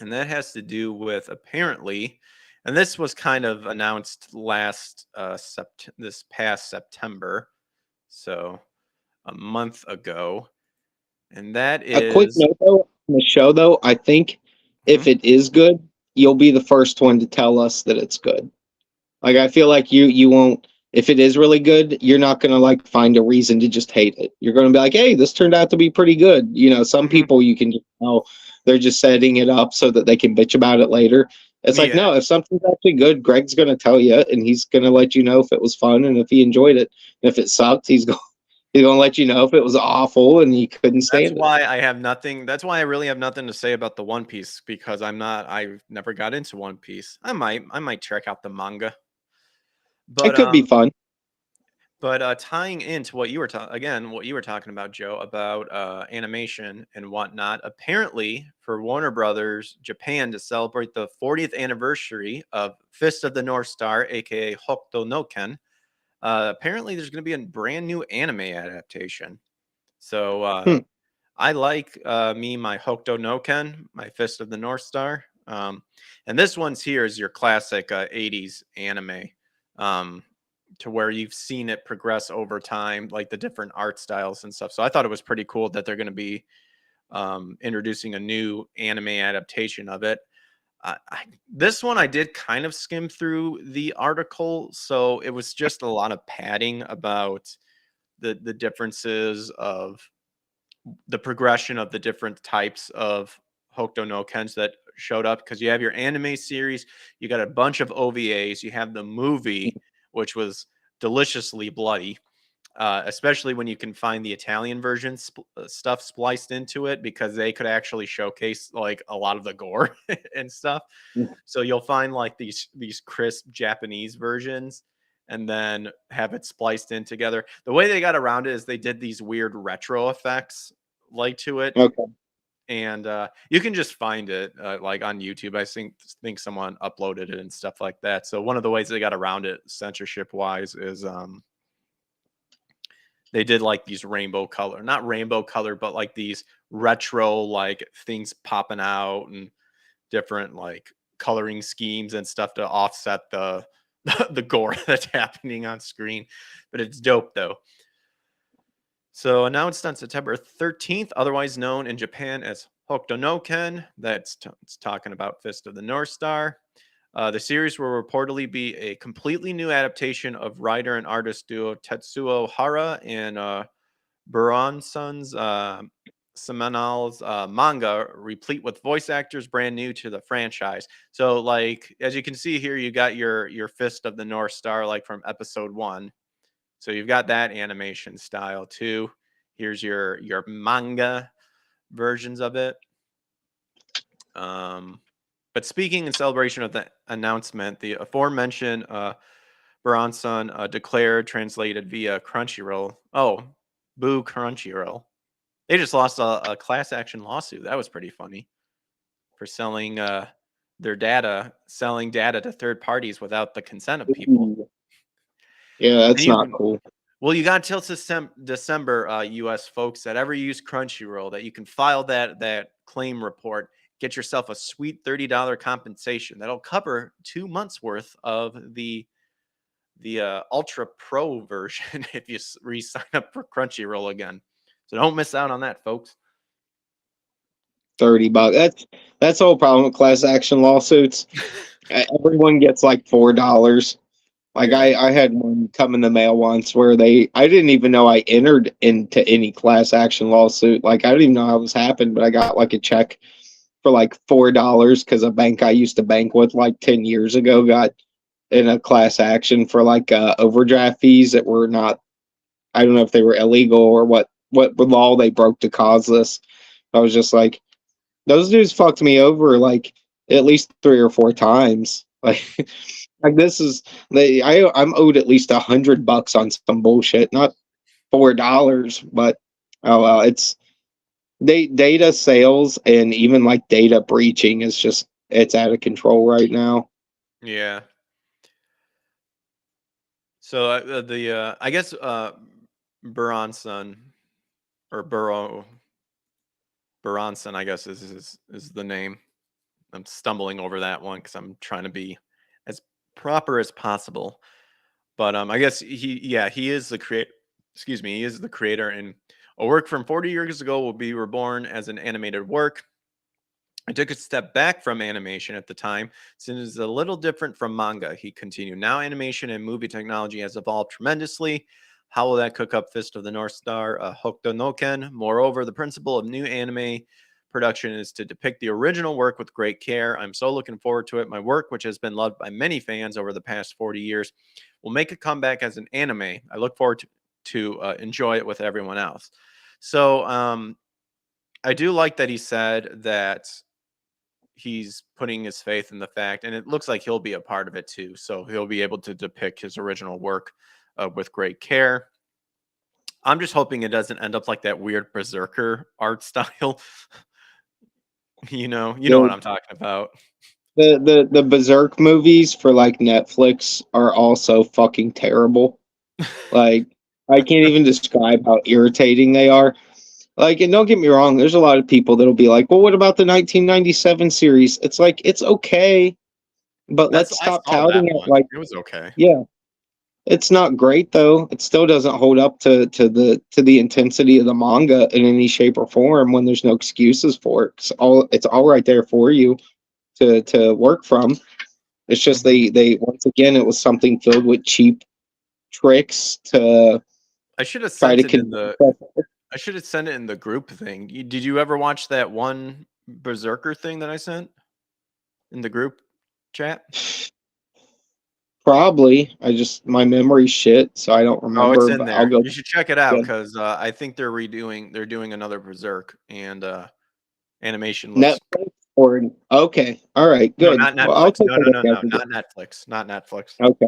S1: and that has to do with apparently, and this was kind of announced this past September, so a month ago, and that
S2: A quick
S1: is.
S2: note though on the show though, I think if
S1: Mhm.
S2: it is good, you'll be the first one to tell us that it's good. Like I feel like you won't if it is really good, you're not gonna like find a reason to just hate it. You're gonna be like, hey, this turned out to be pretty good. Some
S1: Mhm.
S2: people you can just tell they're just setting it up so that they can bitch about it later. It's like,
S1: Yeah.
S2: no, if something's actually good, Greg's gonna tell you and he's gonna let you know if it was fun and if he enjoyed it. And if it sucked, he's gonna let you know if it was awful and he couldn't
S1: That's
S2: stand it.
S1: why I have nothing that's why I really have nothing to say about the One Piece because I've never got into One Piece. I might check out the manga.
S2: It
S1: But
S2: could be fun.
S1: But tying into what you were what you were talking about, Joe, about animation and whatnot. Apparently, for Warner Brothers Japan to celebrate the 40th anniversary of Fist of the North Star, aka Hokuto no Ken, apparently there's going to be a brand new anime adaptation. So
S2: Hmm.
S1: I like my Hokuto no Ken, my Fist of the North Star. And this one's here is your classic 80s anime, um, to where you've seen it progress over time, like the different art styles and stuff. So I thought it was pretty cool that they're going to be introducing a new anime adaptation of it. This one I did kind of skim through the article, so it was just a lot of padding about the differences of the progression of the different types of Hokuto no Kens that showed up, because you have your anime series, you got a bunch of OVAs, you have the movie, which was deliciously bloody, especially when you can find the Italian version stuff spliced into it, because they could actually showcase like a lot of the gore and stuff. So you'll find like these crisp Japanese versions and then have it spliced in together. The way they got around it is they did these weird retro effects like to it,
S2: Okay.
S1: and you can just find it like on YouTube. I think someone uploaded it and stuff like that. So one of the ways they got around it censorship wise is they did like these rainbow color, not rainbow color, but like these retro like things popping out and different like coloring schemes and stuff to offset the the gore that's happening on screen. But it's dope though. So announced on September 13th, otherwise known in Japan as Hokuto no Ken, it's talking about Fist of the North Star. The series will reportedly be a completely new adaptation of writer and artist duo Tetsuo Hara and Buranson's Seminal's manga, replete with voice actors brand new to the franchise. So, like as you can see here, you got your Fist of the North Star, like from episode 1. So you've got that animation style too. Here's your manga versions of it. But speaking in celebration of the announcement, the aforementioned Bronson declared, translated via Crunchyroll. Oh, boo Crunchyroll. They just lost a class action lawsuit. That was pretty funny for selling their data, selling data to third parties without the consent of people.
S2: Ooh. Yeah,
S1: And
S2: that's
S1: you
S2: not
S1: can,
S2: cool.
S1: well, you got till December, U.S. folks that ever use Crunchyroll, that you can file that claim report, get yourself a sweet $30 compensation that'll cover 2 months worth of the Ultra Pro version if you re-sign up for Crunchyroll again. So don't miss out on that, folks.
S2: $30. That's the whole problem with class action lawsuits. Everyone gets like $4. Like
S1: Yeah.
S2: I had one come in the mail once where I didn't even know I entered into any class action lawsuit. Like I didn't even know how this happened, but I got like a check for like $4 because a bank I used to bank with like 10 years ago got in a class action for like overdraft fees that were not, I don't know if they were illegal or what law they broke to cause this. I was just like, those dudes fucked me over like at least 3 or 4 times. Like, like this is I'm owed at least $100 on some bullshit, not $4. But oh well, data sales and even like data breaching is just it's out of control right now.
S1: Yeah. So I guess Buronson or Buronson, I guess is the name. I'm stumbling over that one because I'm trying to be as proper as possible. But I guess he is the creator. Excuse me, he is the creator, and a work from 40 years ago will be reborn as an animated work. I took a step back from animation at the time, since it's a little different from manga. He continued. Now, animation and movie technology has evolved tremendously. How will that cook up Fist of the North Star, Hokuto no Ken? Moreover, the principle of new anime production is to depict the original work with great care. I'm so looking forward to it. My work, which has been loved by many fans over the past 40 years, will make a comeback as an anime. I look forward to enjoy it with everyone else. So I do like that he said that he's putting his faith in the fact, and it looks like he'll be a part of it too. So he'll be able to depict his original work with great care. I'm just hoping it doesn't end up like that weird berserker art style. You know what
S2: The
S1: I'm talking about.
S2: the Berserk movies for like Netflix are also fucking terrible. Like I can't even describe how irritating they are. Like, and don't get me wrong, there's a lot of people that'll be like, "Well, what about the 1997 series?" It's like it's okay, but
S1: That's
S2: let's
S1: I
S2: stop
S1: saw that
S2: touting it
S1: one.
S2: like,
S1: It was okay.
S2: yeah, it's not great though. It still doesn't hold up to the intensity of the manga in any shape or form when there's no excuses for it. It's all right there for you to work from. It's just
S1: Mhm.
S2: they once again it was something filled with cheap tricks to
S1: I should have
S2: try
S1: sent
S2: to
S1: it in
S2: convince
S1: the
S2: us.
S1: I should have sent it in the group thing. Did you ever watch that one berserker thing that I sent in the group chat?
S2: Probably. I just my memory's shit, so I don't
S1: Oh, it's
S2: remember,
S1: in
S2: but I'll
S1: there.
S2: go
S1: You should check it out
S2: again.
S1: because I think they're doing another berserk, and animation looks.
S2: Netflix or okay. All right,
S1: No,
S2: good.
S1: not
S2: Well, I'll
S1: Netflix.
S2: take
S1: No,
S2: a
S1: no,
S2: look
S1: no,
S2: at
S1: no,
S2: it.
S1: not Netflix. Not Netflix.
S2: Okay.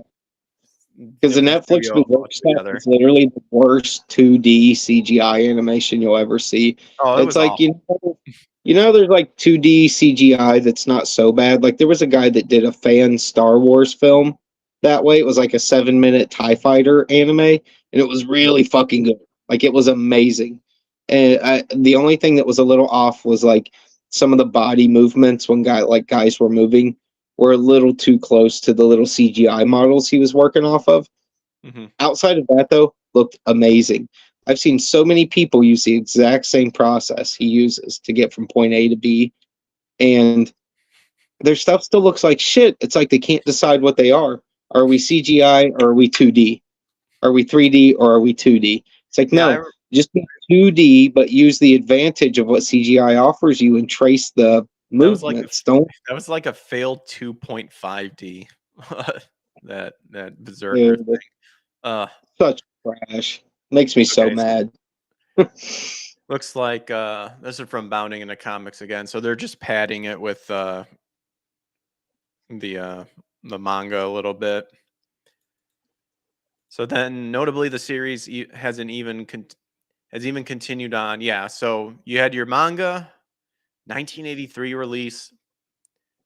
S2: Because the
S1: Different
S2: Netflix
S1: studio
S2: Berserk stuff
S1: altogether.
S2: is literally the worst 2D CGI animation you'll ever see.
S1: Oh, it
S2: It's
S1: was
S2: like
S1: awful.
S2: there's like 2D CGI that's not so bad. Like there was a guy that did a fan Star Wars film that way. It was like a 7-minute TIE fighter anime, and it was really fucking good. Like it was amazing. And the only thing that was a little off was like some of the body movements when guys were moving were a little too close to the little CGI models he was working off of.
S1: Hmm.
S2: Outside of that, though, looked amazing. I've seen so many people use the exact same process he uses to get from point A to B, and their stuff still looks like shit. It's like they can't decide what they are. Are we CGI or are we 2D? Are we 3D or are we 2D? It's like,
S1: Yeah,
S2: no, just be 2D, but use the advantage of what CGI offers you and trace the
S1: that was like a
S2: movements. Don't
S1: that was like a failed 2.5D. That berserker
S2: do
S1: thing. Uh,
S2: such trash. Makes me so
S1: okay.
S2: mad.
S1: Looks like this is from Bounding into Comics again. So they're just padding it with the uh, the manga a little bit. So then, notably, the series has even continued on. Yeah. So you had your manga, 1983 release.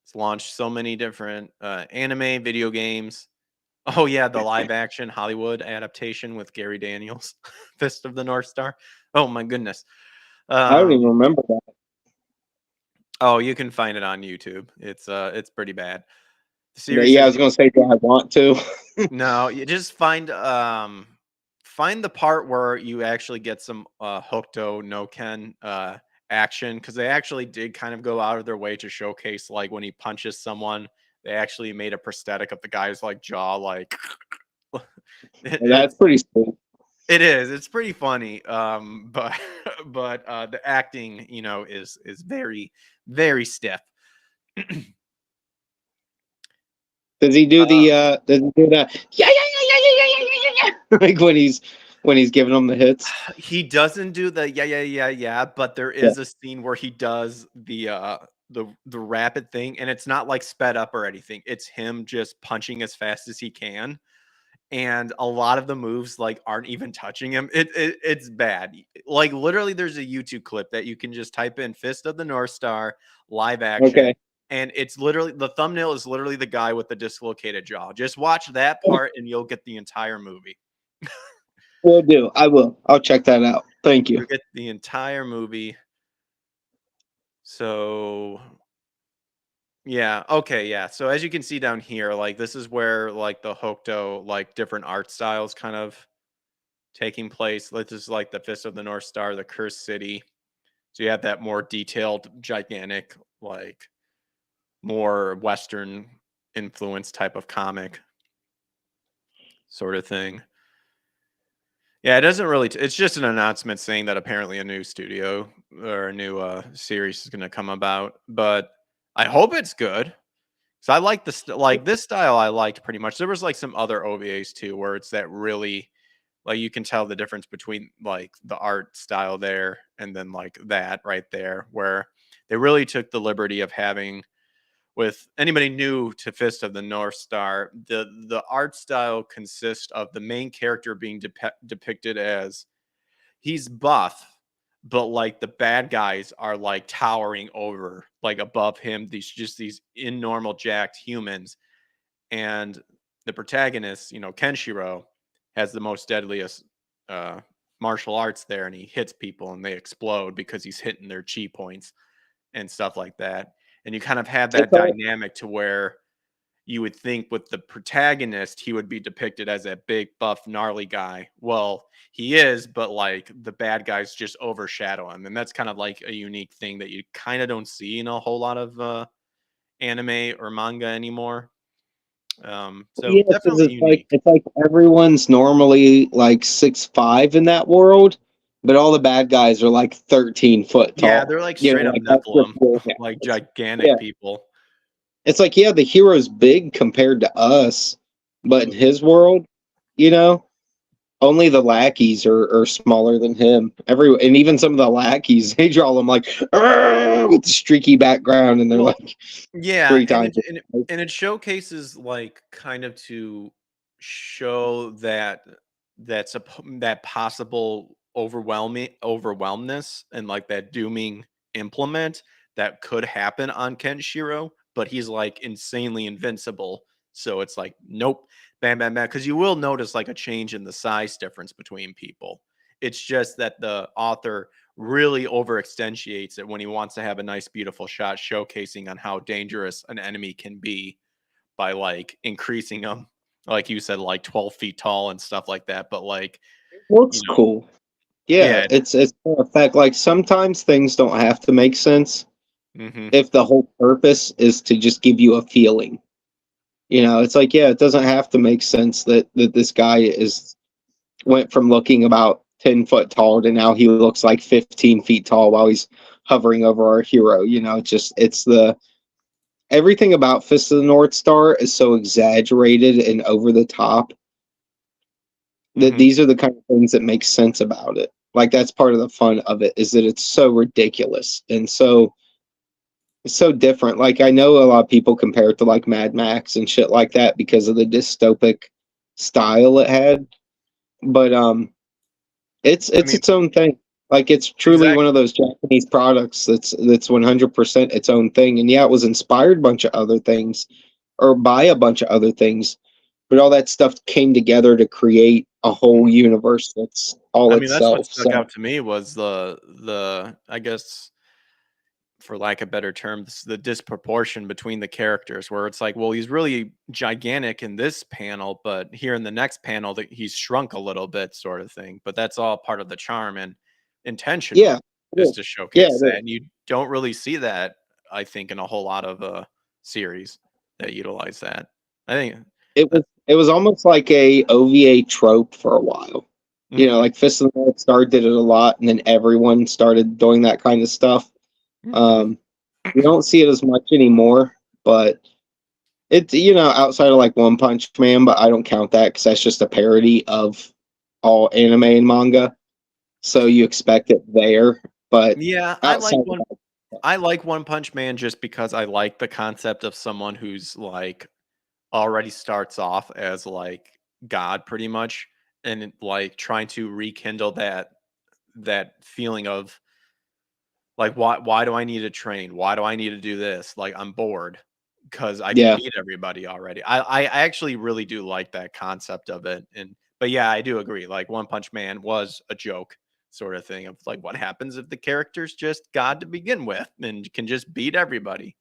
S1: It's launched so many different anime, video games. Oh yeah, the live action Hollywood adaptation with Gary Daniels, Fist of the North Star. Oh my goodness.
S2: I don't even
S1: Um,
S2: remember that.
S1: oh, you can find it on YouTube. It's pretty bad. The
S2: Yeah,
S1: series
S2: yeah, I
S1: has
S2: was gonna say, do I want to?
S1: no, you just find the part where you actually get some Hokuto no Ken action because they actually did kind of go out of their way to showcase like when he punches someone, they actually made a prosthetic of the guy's like jaw like
S2: That's
S1: it's
S2: pretty sweet.
S1: it is. It's pretty funny. But the acting, is very, very stiff.
S2: Does he do that? Yeah, yeah, yeah, yeah, yeah, yeah, yeah, yeah, yeah. Like when he's giving them the hits.
S1: He doesn't do the yeah, yeah, yeah, yeah, but there
S2: Yeah.
S1: is a scene where he does the rapid thing, and it's not like sped up or anything. It's him just punching as fast as he can. And a lot of the moves like aren't even touching him. It's bad. Like literally there's a YouTube clip that you can just type in Fist of the North Star live action.
S2: Okay.
S1: And it's literally the thumbnail is literally the guy with the dislocated jaw. Just watch that part and you'll get the entire movie.
S2: Will do. I will. I'll check that out. Thank you.
S1: You'll get the entire movie. So yeah, okay, yeah. So as you can see down here, like this is where like the Hokuto, like different art styles kind of taking place. This is like the Fist of the North Star, the Cursed City. So you have that more detailed, gigantic, like more Western influence type of comic sort of thing. Yeah, it doesn't really. It's just an announcement saying that apparently a new studio or a new series is going to come about. But I hope it's good. So I like like this style. I liked pretty much. There was like some other OVAs too, where it's that really like you can tell the difference between like the art style there and then like that right there, where they really took the liberty of having with anybody new to Fist of the North Star, the art style consists of the main character being depicted as he's buff, but like the bad guys are like towering over, like above him. These abnormal jacked humans, and the protagonist, Kenshiro, has the most deadliest uh, martial arts there, and he hits people and they explode because he's hitting their chi points and stuff like that. And you kind of have that
S2: It's all,
S1: dynamic to where you would think with the protagonist, he would be depicted as a big, buff, gnarly guy. Well, he is, but like the bad guys just overshadow him. And that's kind of like a unique thing that you kind of don't see in a whole lot of anime or manga anymore. So
S2: yeah, because
S1: definitely unique.
S2: it's like everyone's normally like 6'5" in that world, but all the bad guys are like 13 foot
S1: Yeah,
S2: tall.
S1: they're like
S2: You
S1: straight
S2: know,
S1: up
S2: like that's just
S1: Nephilim,
S2: what
S1: like
S2: happens.
S1: gigantic
S2: Yeah,
S1: people.
S2: it's like yeah, the hero's big compared to us, but in
S1: Mhm.
S2: his world, you know, only the lackeys are smaller than him. And even some of the lackeys, they draw them like "Arr!" with the streaky background, and they're
S1: Well,
S2: like
S1: yeah,
S2: three
S1: and
S2: times.
S1: it showcases like kind of to show that possible overwhelmness and like that dooming implement that could happen on Kenshiro, but he's like insanely invincible. So it's like nope, bam, bam, bam. Because you will notice like a change in the size difference between people. It's just that the author really overextensiates it when he wants to have a nice, beautiful shot showcasing on how dangerous an enemy can be by like increasing them, like you said, like 12 feet tall and stuff like that. But like,
S2: Looks cool. Yeah,
S1: yeah,
S2: it's for a fact. Like sometimes things don't have to make sense
S1: hmm
S2: if the whole purpose is to just give you a feeling. You know, it's like yeah, it doesn't have to make sense that this guy is went from looking about 10 foot tall to now he looks like 15 feet tall while he's hovering over our hero. You know, it's the everything about Fist of the North Star is so exaggerated and over the top that
S1: hmm
S2: these are the kind of things that make sense about it. Like that's part of the fun of it is that it's so ridiculous and so different. Like I know a lot of people compare it to like Mad Max and shit like that because of the dystopic style it had, but
S1: I
S2: it's
S1: mean,
S2: its own thing. Like it's truly one of
S1: exactly.
S2: those Japanese products that's 100% its own thing. And yeah, it was inspired a bunch of other things or by a bunch of other things, but all that stuff came together to create a whole
S1: Mhm.
S2: universe that's all
S1: I mean, that's what
S2: itself.
S1: stuck
S2: So
S1: out to me was the I guess for lack of better terms, the disproportion between the characters where it's like, well, he's really gigantic in this panel, but here in the next panel that he's shrunk a little bit sort of thing. But that's all part of the charm and
S2: yeah,
S1: intentional
S2: it
S1: is
S2: is.
S1: to
S2: Yeah,
S1: showcase
S2: it
S1: that.
S2: is.
S1: And you don't really see that, I think, in a whole lot of series that utilize that. I think that
S2: It was almost like a OVA trope for a while. You know,
S1: hmm
S2: like Fist of the North Star did it a lot, and then everyone started doing that kind of stuff.
S1: hmm
S2: Um, we don't see it as much anymore, but it's outside of like One Punch Man, but I don't count that because that's just a parody of all anime and manga. So you expect it there, but
S1: Yeah,
S2: outside of
S1: I like One Punch Man just because I like the concept of someone who's like already starts off as like God pretty much like trying to rekindle that feeling of like why do I need to train? Why do I need to do this? Like I'm bored because I can
S2: yeah,
S1: beat everybody already. I actually really do like that concept of it. And but yeah, I do agree. Like One Punch Man was a joke sort of thing of like what happens if the character's just God to begin with and can just beat everybody.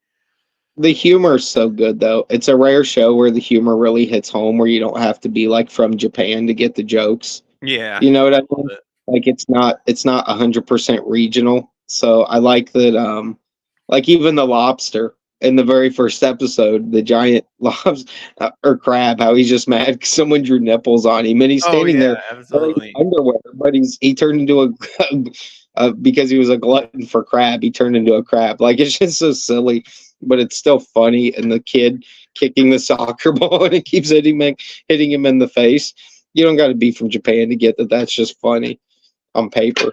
S2: the humor's so good though. It's a rare show where the humor really hits home, where you don't have to be like from Japan to get the jokes.
S1: Yeah,
S2: You know what
S1: I
S2: I
S1: love
S2: mean?
S1: it.
S2: Like it's not 100% regional. So I like that like even the lobster in the very first episode, the giant lobster or crab, how he's just mad 'cause someone drew nipples on him and he's
S1: Oh
S2: standing
S1: yeah,
S2: there wearing
S1: absolutely.
S2: underwear, but he turned into because he was a glutton for crab, he turned into a crab. Like it's just so silly, but it's still funny. And the kid kicking the soccer ball and it keeps hitting him in the face. You don't got to be from Japan to get that. That's just funny on paper.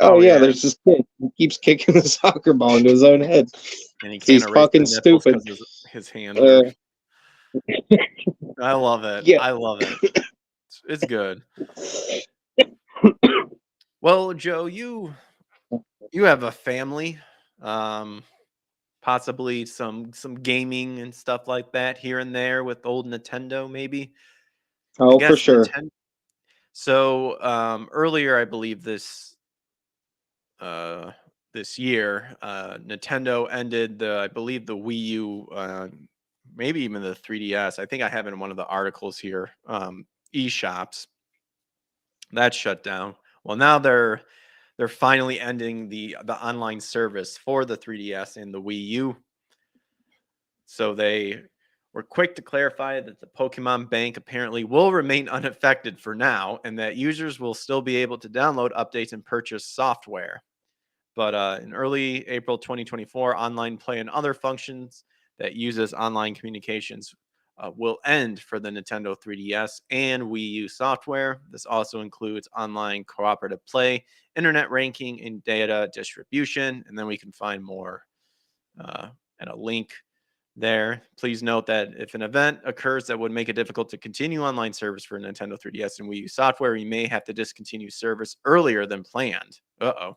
S2: Oh
S1: Oh
S2: yeah,
S1: yeah,
S2: there's this kid who keeps kicking the soccer ball into his own head.
S1: and he can't
S2: He's
S1: erase the
S2: fucking
S1: nipples
S2: stupid.
S1: his handler.
S2: Uh,
S1: I love it.
S2: yeah.
S1: I love it. It's good. Well, Joe, you have a family, um, possibly some gaming and stuff like that here and there with old Nintendo, maybe. I
S2: Oh, for
S1: guess
S2: sure.
S1: Nintendo. So earlier, I believe uh, this year, Nintendo ended the, I believe the Wii U, maybe even the 3DS. I think I have it in one of the articles here. eShops that shut down. Well, now they're finally ending the online service for the 3DS and the Wii U. So they were quick to clarify that the Pokemon Bank apparently will remain unaffected for now, and that users will still be able to download updates and purchase software. But in early April 2024, online play and other functions that uses online communications will end for the Nintendo 3DS and Wii U software. This also includes online cooperative play, internet ranking, and data distribution. And then we can find more at a link there. Please note that if an event occurs that would make it difficult to continue online service for Nintendo 3DS and Wii U software, you may have to discontinue service earlier than planned. Uh-oh.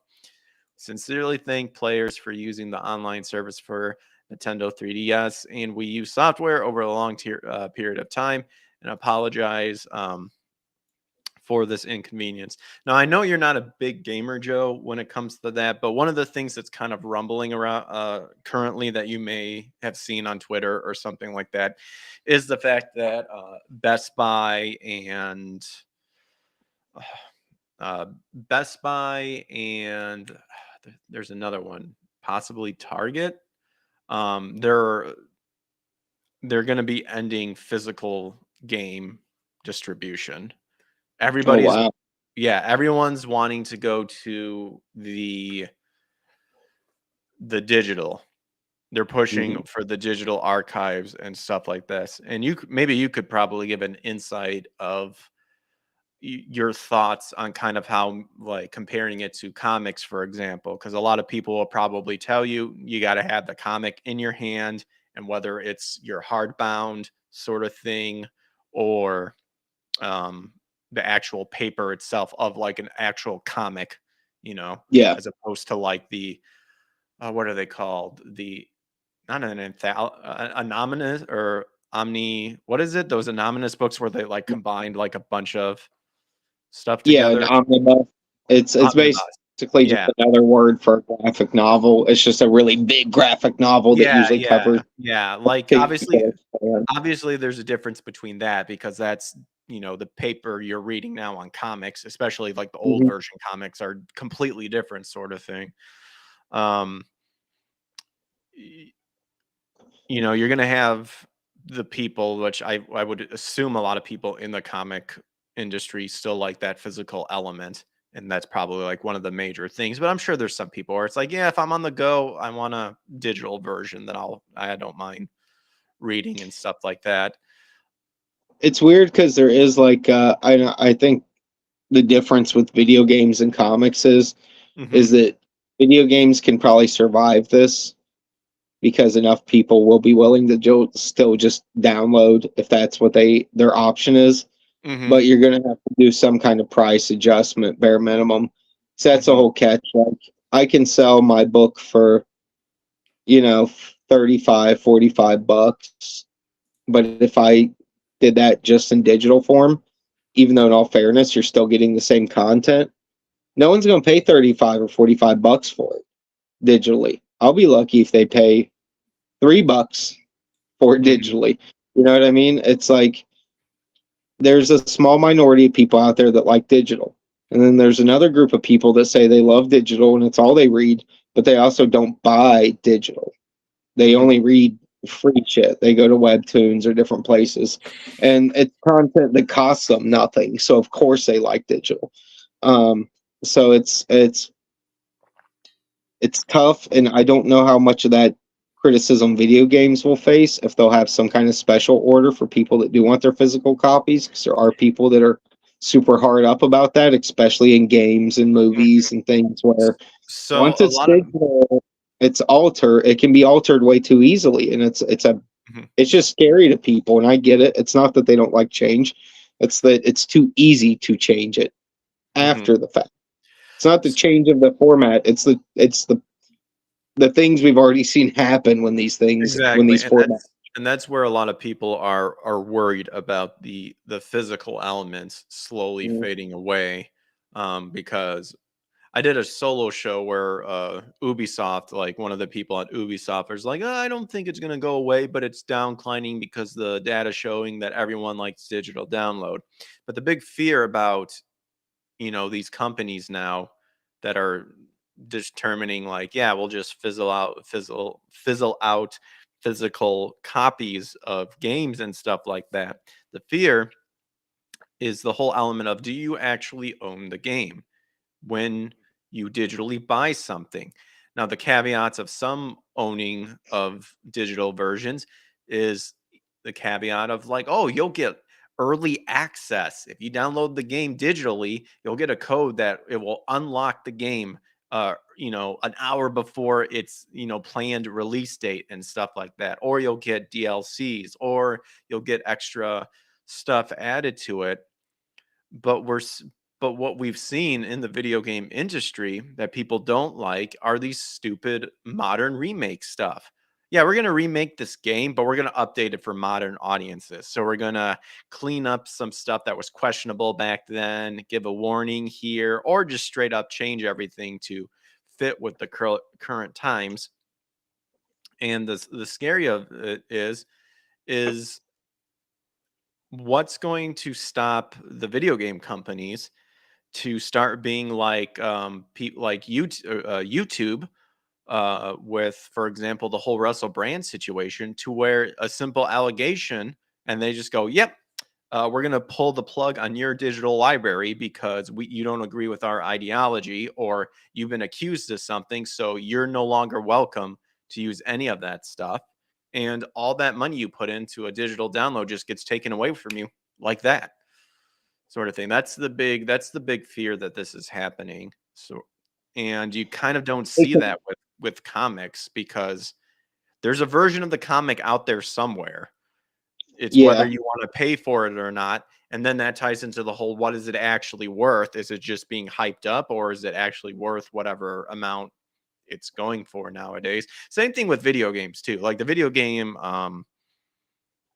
S1: Sincerely thank players for using the online service for Nintendo 3DS and Wii U software over a long period of time, and apologize for this inconvenience. Now, I know you're not a big gamer, Joe, when it comes to that, but one of the things that's kind of rumbling around currently that you may have seen on Twitter or something like that is the fact that Best Buy and Best Buy and there's another one, possibly Target. They're going to be ending physical game distribution.
S2: Oh,
S1: Everybody's
S2: wow.
S1: Yeah, everyone's wanting to go to the digital. They're pushing
S2: Mhm.
S1: for the digital archives and stuff like this. And maybe you could probably give an insight of your thoughts on kind of how, like, comparing it to comics, for example, because a lot of people will probably tell you you got to have the comic in your hand, and whether it's your hardbound sort of thing or um, the actual paper itself of like an actual comic,
S2: Yeah.
S1: as opposed to like the what are they called? The not an anonymous or omni. What is it? Those anonymous books where they like combined like a bunch of stuff
S2: Yeah, an
S1: together.
S2: omnibus. It's
S1: Omnibus.
S2: basically just
S1: Yeah.
S2: another word for a graphic novel. It's just a really big graphic novel that
S1: Yeah,
S2: usually covers
S1: yeah, yeah. Like obviously
S2: people.
S1: obviously there's a difference between that because that's, the paper you're reading now on comics, especially like the old
S2: Mhm.
S1: version comics are completely different sort of thing. Um y- you're going to have the people, which I would assume a lot of people in the comic industry still like that physical element, and that's probably like one of the major things, but I'm sure there's some people where it's like, yeah, if I'm on the go, I want a digital version that I don't mind reading and stuff like that.
S2: It's weird because there is like I think the difference with video games and comics is
S1: Mhm.
S2: that video games can probably survive this because enough people will be willing to still just download if that's what their option is.
S1: Mhm.
S2: But you're gonna have to do some kind of price adjustment, bare minimum. So that's a
S1: Mhm.
S2: whole catch. Like I can sell my book for, 35, $45. But if I did that just in digital form, even though in all fairness, you're still getting the same content, no one's gonna pay 35 or $45 for it digitally. I'll be lucky if they pay $3 for it
S1: Mhm.
S2: digitally. You know what I mean? It's like there's a small minority of people out there that like digital. And then there's another group of people that say they love digital and it's all they read, but they also don't buy digital. They
S1: Mhm.
S2: only read free shit. They go to webtoons or different places. And it's content that costs them nothing. So of course they like digital. Um, so it's tough, and I don't know how much of that criticism video games will face if they'll have some kind of special order for people that do want their physical copies, because there are people that are super hard up about that, especially in games and
S1: Mhm.
S2: movies and things where
S1: So
S2: once
S1: a
S2: it's
S1: lot of
S2: digital, it can be altered way too easily, and it's a
S1: Mhm.
S2: It's just scary to people, and I get it. It's not that they don't like change. It's that it's too easy to change it
S1: Mhm.
S2: after the fact. It's not the change of the format. It's the things we've already seen happen when
S1: Exactly,
S2: these formats.
S1: and that's where a lot of people are worried about the physical elements slowly
S2: Mm.
S1: fading away, because I did a solo show where Ubisoft, like one of the people at Ubisoft, was like, "Oh, I don't think it's gonna go away, but it's downclining because the data showing that everyone likes digital download." But the big fear about these companies now that are determining like, yeah, we'll just fizzle out physical copies of games and stuff like that. The fear is the whole element of, do you actually own the game when you digitally buy something? Now, the caveats of some owning of digital versions is the caveat of like, oh, you'll get early access. If you download the game digitally, you'll get a code that it will unlock the game an hour before its, planned release date and stuff like that. Or you'll get DLCs, or you'll get extra stuff added to it. But but what we've seen in the video game industry that people don't like are these stupid modern remake stuff. Yeah, we're going to remake this game, but we're going to update it for modern audiences. So we're going to clean up some stuff that was questionable back then, give a warning here, or just straight up change everything to fit with the current times. And the scary of it is what's going to stop the video game companies to start being like people like YouTube, with, for example, the whole Russell Brand situation, to where a simple allegation and they just go, "Yep, we're going to pull the plug on your digital library because you don't agree with our ideology, or you've been accused of something, so you're no longer welcome to use any of that stuff." And all that money you put into a digital download just gets taken away from you like that, sort of thing. That's the big fear that this is happening. So, and you kind of don't see that with comics, because there's a version of the comic out there somewhere. It's whether
S2: Yeah,
S1: you want to pay for it or not. And then that ties into the whole, what is it actually worth? Is it just being hyped up, or is it actually worth whatever amount it's going for nowadays? Same thing with video games too. Like the video game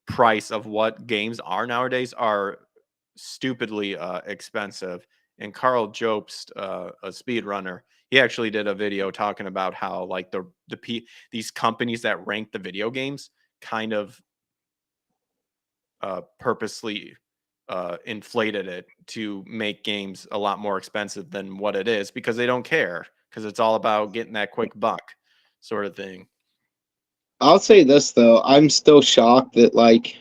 S1: price of what games are nowadays are stupidly expensive. And Carl Jobst, a speedrunner, he actually did a video talking about how like these companies that rank the video games kind of purposely inflated it to make games a lot more expensive than what it is, because they don't care, because it's all about getting that quick buck, sort of thing.
S2: I'll say this though. I'm still shocked that like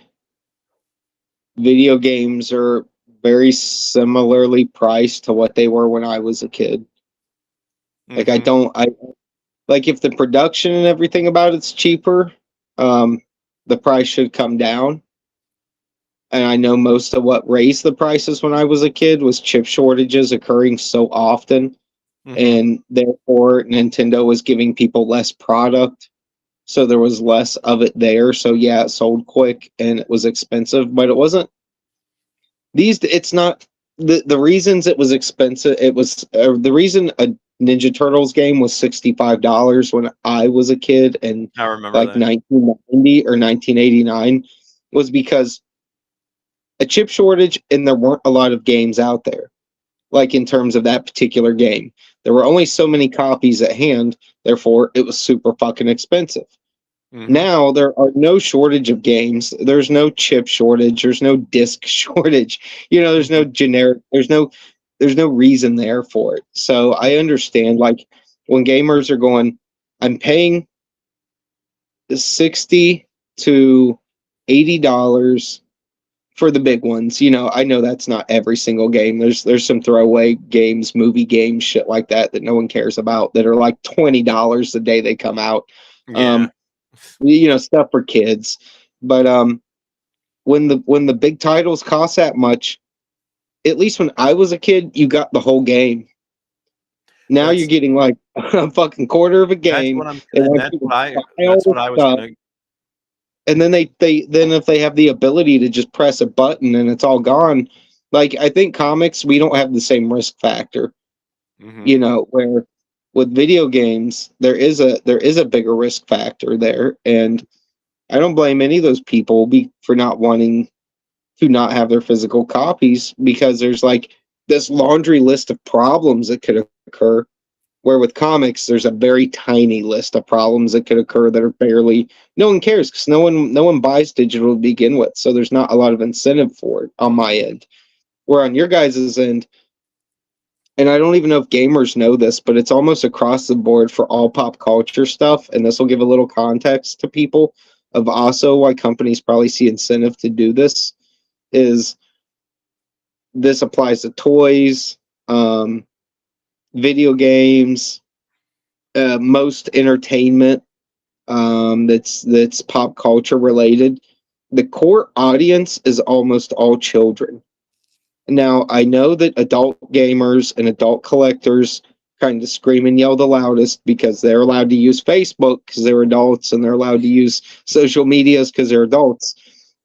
S2: video games are very similarly priced to what they were when I was a kid. Like
S1: Hmm.
S2: I like if the production and everything about it's cheaper, um, the price should come down. And I know most of what raised the prices when I was a kid was chip shortages occurring so often,
S1: Hmm.
S2: and therefore Nintendo was giving people less product, so there was less of it there. So yeah, it sold quick and it was expensive, but it wasn't these. It's not the reasons it was expensive. It was the reason a Ninja Turtles game was $65 when I was a kid in
S1: I remember
S2: like
S1: that.
S2: 1990 or 1989 was because a chip shortage and there weren't a lot of games out there. Like in terms of that particular game, there were only so many copies at hand, therefore it was super fucking expensive.
S1: Hmm.
S2: Now there are no shortage of games. There's no chip shortage. There's no disc shortage. There's no
S1: Hmm.
S2: generic. There's no reason there for it. So I understand like when gamers are going, I'm paying 60 to $80 for the big ones. I know that's not every single game. There's some throwaway games, movie games, shit like that no one cares about that are like $20 the day they come out.
S1: Yeah.
S2: Um, stuff for kids. But when the big titles cost that much, at least when I was a kid, you got the whole game. Now you're
S1: That's
S2: getting like a fucking quarter of a
S1: that's
S2: game.
S1: what I'm
S2: They
S1: and
S2: want you to buy all
S1: that's
S2: the
S1: what I was
S2: stuff.
S1: gonna
S2: and then then if they have the ability to just press a button and it's all gone, like I think comics, we don't have the same risk factor,
S1: Hmm.
S2: where with video games there is a bigger risk factor there, and I don't blame any of those people for not wanting to not have their physical copies, because there's like this laundry list of problems that could occur, where with comics there's a very tiny list of problems that could occur that are barely, no one cares, because no one buys digital to begin with, so there's not a lot of incentive for it on my end. Where on your guys' end, and I don't even know if gamers know this, but it's almost across the board for all pop culture stuff, and this will give a little context to people of also why companies probably see incentive to do this, is this applies to toys, um, video games, most entertainment, that's pop culture related. The core audience is almost all children. Now, I know that adult gamers and adult collectors kind of scream and yell the loudest because they're allowed to use Facebook because they're adults, and they're allowed to use social medias because they're adults.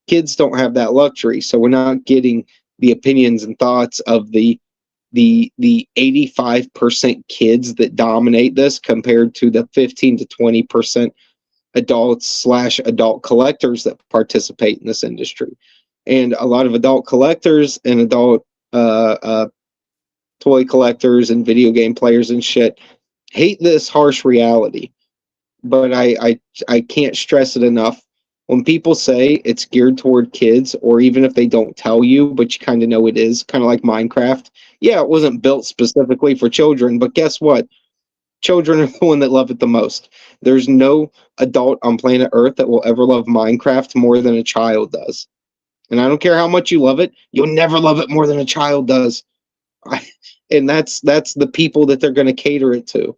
S2: Kids don't have that luxury, so we're not getting the opinions and thoughts of the 85% kids that dominate this, compared to the 15 to 20% adults slash adult collectors that participate in this industry. And a lot of adult collectors and adult toy collectors and video game players and shit hate this harsh reality. But I can't stress it enough. When people say it's geared toward kids, or even if they don't tell you, but you kind of know it is, kind of like Minecraft. Yeah, it wasn't built specifically for children, but guess what? Children are the one that love it the most. There's no adult on planet Earth that will ever love Minecraft more than a child does. And I don't care how much you love it, you'll never love it more than a child does. And that's the people that they're going to cater it to.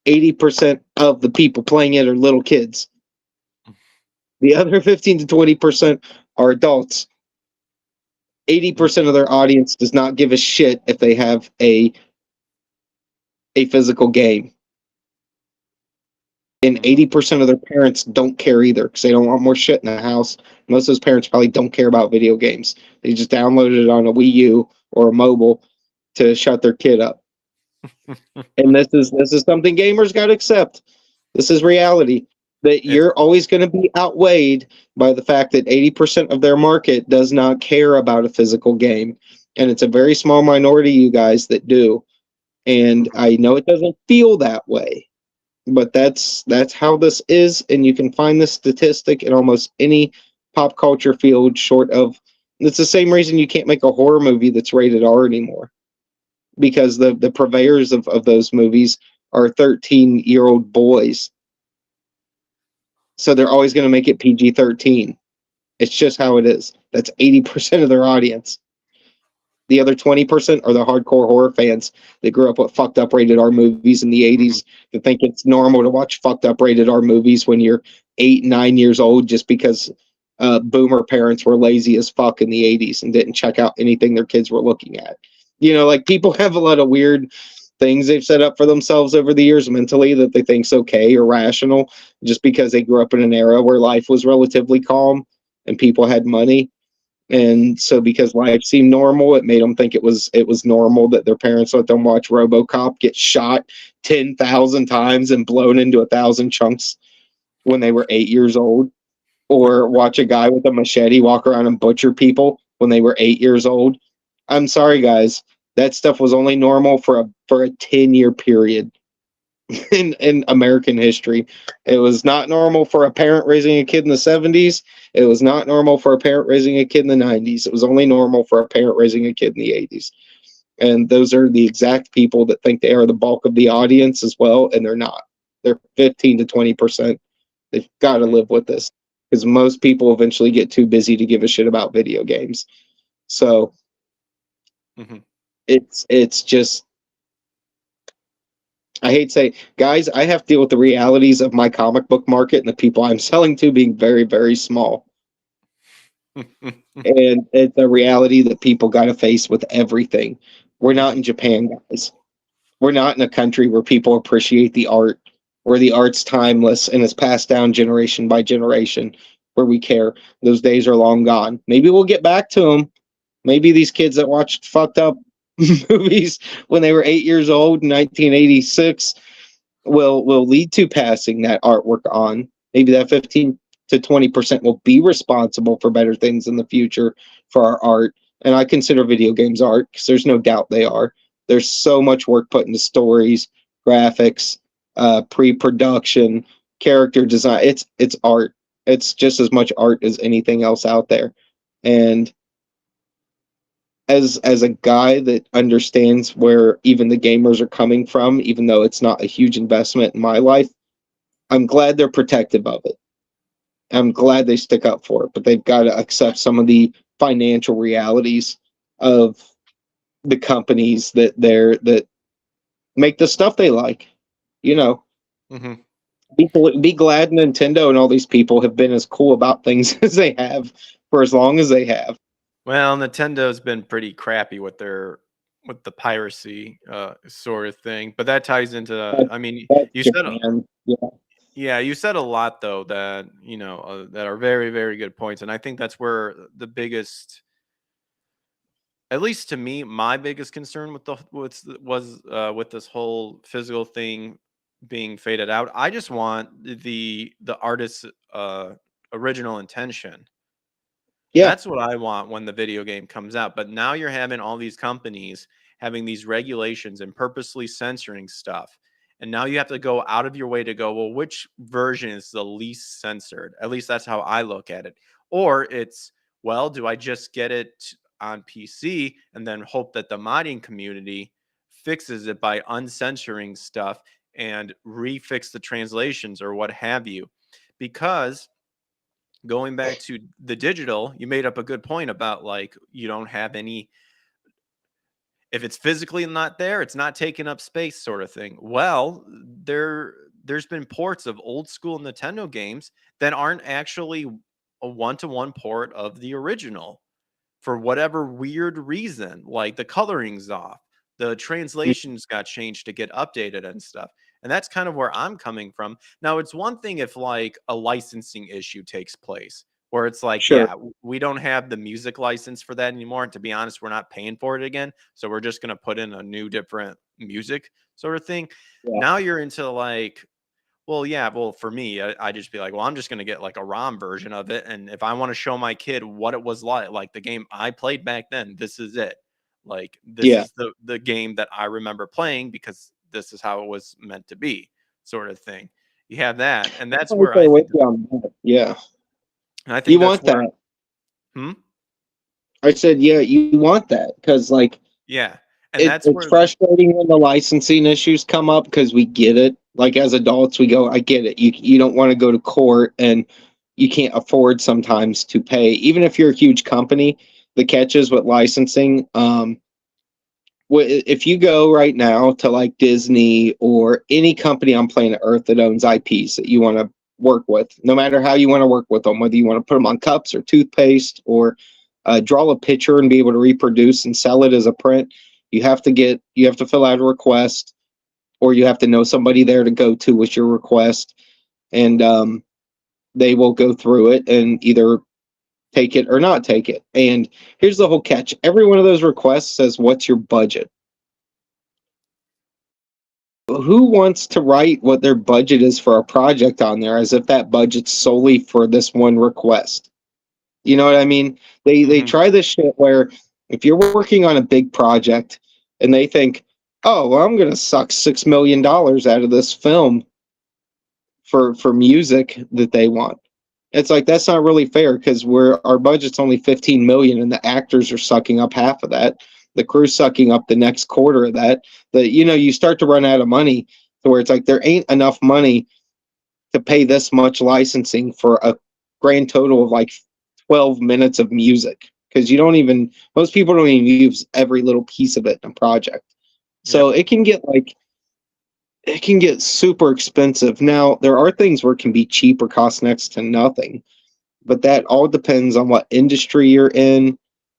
S2: 80% of the people playing it are little kids. The other 15 to 20% are adults. 80% of their audience does not give a shit if they have a physical game. And 80% of their parents don't care either, because they don't want more shit in the house. Most of those parents probably don't care about video games. They just downloaded it on a Wii-U or a mobile to shut their kid up. And this is something gamers got to accept. This is reality. That
S1: It's
S2: you're always going to be outweighed by the fact that 80% of their market does not care about a physical game. And it's a very small minority, you guys, that do. And
S1: Mhm.
S2: I know it doesn't feel that way, but that's how this is. And you can find this statistic in almost any pop culture field, short of, it's the same reason you can't make a horror movie that's rated R anymore, because the purveyors of those movies are 13-year-old boys, so they're always going to make it PG-13. It's just how it is. That's 80% of their audience. The other 20% are the hardcore horror fans that grew up with fucked up rated R movies in the
S1: Mhm.
S2: 80s, that think it's normal to watch fucked up rated R movies when you're 8, 9 years old, just because boomer parents were lazy as fuck in the 80s and didn't check out anything their kids were looking at. Like, people have a lot of weird things they've set up for themselves over the years mentally that they think's okay or rational, just because they grew up in an era where life was relatively calm and people had money. And so, because life seemed normal, it made them think it was normal that their parents let them watch RoboCop get shot 10,000 times and blown into 1,000 chunks when they were 8 years old, or watch a guy with a machete walk around and butcher people when they were 8 years old. I'm sorry, guys, that stuff was only normal for a 10-year period in American history. It was not normal for a parent raising a kid in the 70s. It was not normal for a parent raising a kid in the 90s. It was only normal for a parent raising a kid in the 80s. And those are the exact people that think they are the bulk of the audience as well, and they're not. They're 15 to 20%. They've got to
S1: Mhm.
S2: live with this, because most people eventually get too busy to give a shit about video games. So
S1: Mhm.
S2: it's just, I hate to say, guys, I have to deal with the realities of my comic book market and the people I'm selling to being very, very small. And it's a reality that people got to face with everything. We're not in Japan, guys. We're not in a country where people appreciate the art, where the art's timeless and is passed down generation by generation. where we care. Those days are long gone. Maybe we'll get back to them. Maybe these kids that watched fucked up movies when they were 8 years old in 1986 will lead to passing that artwork on. Maybe that 15 to 20% will be responsible for better things in the future for our art. And I consider video games art because there's no doubt they are. There's so much work put into stories, graphics, pre-production, character design. It's art. It's just as much art as anything else out there. And as a guy that understands where even the gamers are coming from, even though it's not a huge investment in my life, I'm glad they're protective of it. I'm glad they stick up for it, but they've got to accept some of the financial realities of the companies that make the stuff they like. You know,
S1: Hmm.
S2: be glad Nintendo and all these people have been as cool about things as they have for as long as they have.
S1: Well, Nintendo's been pretty crappy with the piracy sort of thing, but that ties into.
S2: That,
S1: I mean,
S2: that's
S1: you said
S2: Japan. Yeah,
S1: yeah, you said a lot though that that are very very good points, and I think that's where the biggest, at least to me, my biggest concern with was with this whole physical thing being faded out. I just want the artist's original intention.
S2: yeah,
S1: That's what I want when the video game comes out. But now you're having all these companies having these regulations and purposely censoring stuff. And now you have to go out of your way to go, well, which version is the least censored? At least that's how I look at it. Or it's, well, do I just get it on PC and then hope that the modding community fixes it by uncensoring stuff and refix the translations or what have you? Because going back to the digital, you made up a good point about like you don't have any, if it's physically not there, it's not taking up space sort of thing. Well, there's been ports of old school Nintendo games that aren't actually a one-to-one port of the original for whatever weird reason, like the coloring's off, the translations got changed to get updated and stuff. And that's kind of where I'm coming from. Now, it's one thing if like a licensing issue takes place where it's like,
S2: sure.
S1: yeah, we don't have the music license for that anymore. And to be honest, we're not paying for it again. So we're just going to put in a new, different music sort of thing.
S2: Yeah.
S1: Now you're into like, well, yeah. Well, for me, I just be like, well, I'm just gonna get like a ROM version of it, and if I want to show my kid what it was like the game I played back then, this is it. Like this
S2: Yeah.
S1: is the game that I remember playing because this is how it was meant to be, sort of thing. You have that, and that's
S2: I'm right
S1: where I
S2: there with
S1: think,
S2: you on that. Yeah.
S1: and I
S2: You
S1: think that's
S2: want
S1: where,
S2: that.
S1: hmm,
S2: I said, yeah, you want that because, like,
S1: yeah, and that's
S2: it's
S1: where,
S2: frustrating when the licensing issues come up because we get it. Like, as adults, we go, I get it. You don't want to go to court and you can't afford sometimes to pay, even if you're a huge company. The catch is with licensing. If you go right now to like Disney or any company on planet Earth that owns IPs that you want to work with, no matter how you want to work with them, whether you want to put them on cups or toothpaste or draw a picture and be able to reproduce and sell it as a print, you have to fill out a request, or you have to know somebody there to go to with your request, and they will go through it and either take it or not take it. And here's the whole catch: every one of those requests says, "What's your budget?" Who wants to write what their budget is for a project on there as if that budget's solely for this one request? You know what I mean? They
S1: hmm,
S2: try this shit where if you're working on a big project and they think, "Oh, well, I'm going to suck $6 million out of this film for music that they want." It's like that's not really fair because our budget's only 15 million and the actors are sucking up half of that. The crew's sucking up the next quarter of that. You start to run out of money to where it's like there ain't enough money to pay this much licensing for a grand total of like 12 minutes of music because most people don't even use every little piece of it in a project. So
S1: yep,
S2: it can get super expensive. Now, there are things where it can be cheap or cost next to nothing, but that all depends on what industry you're in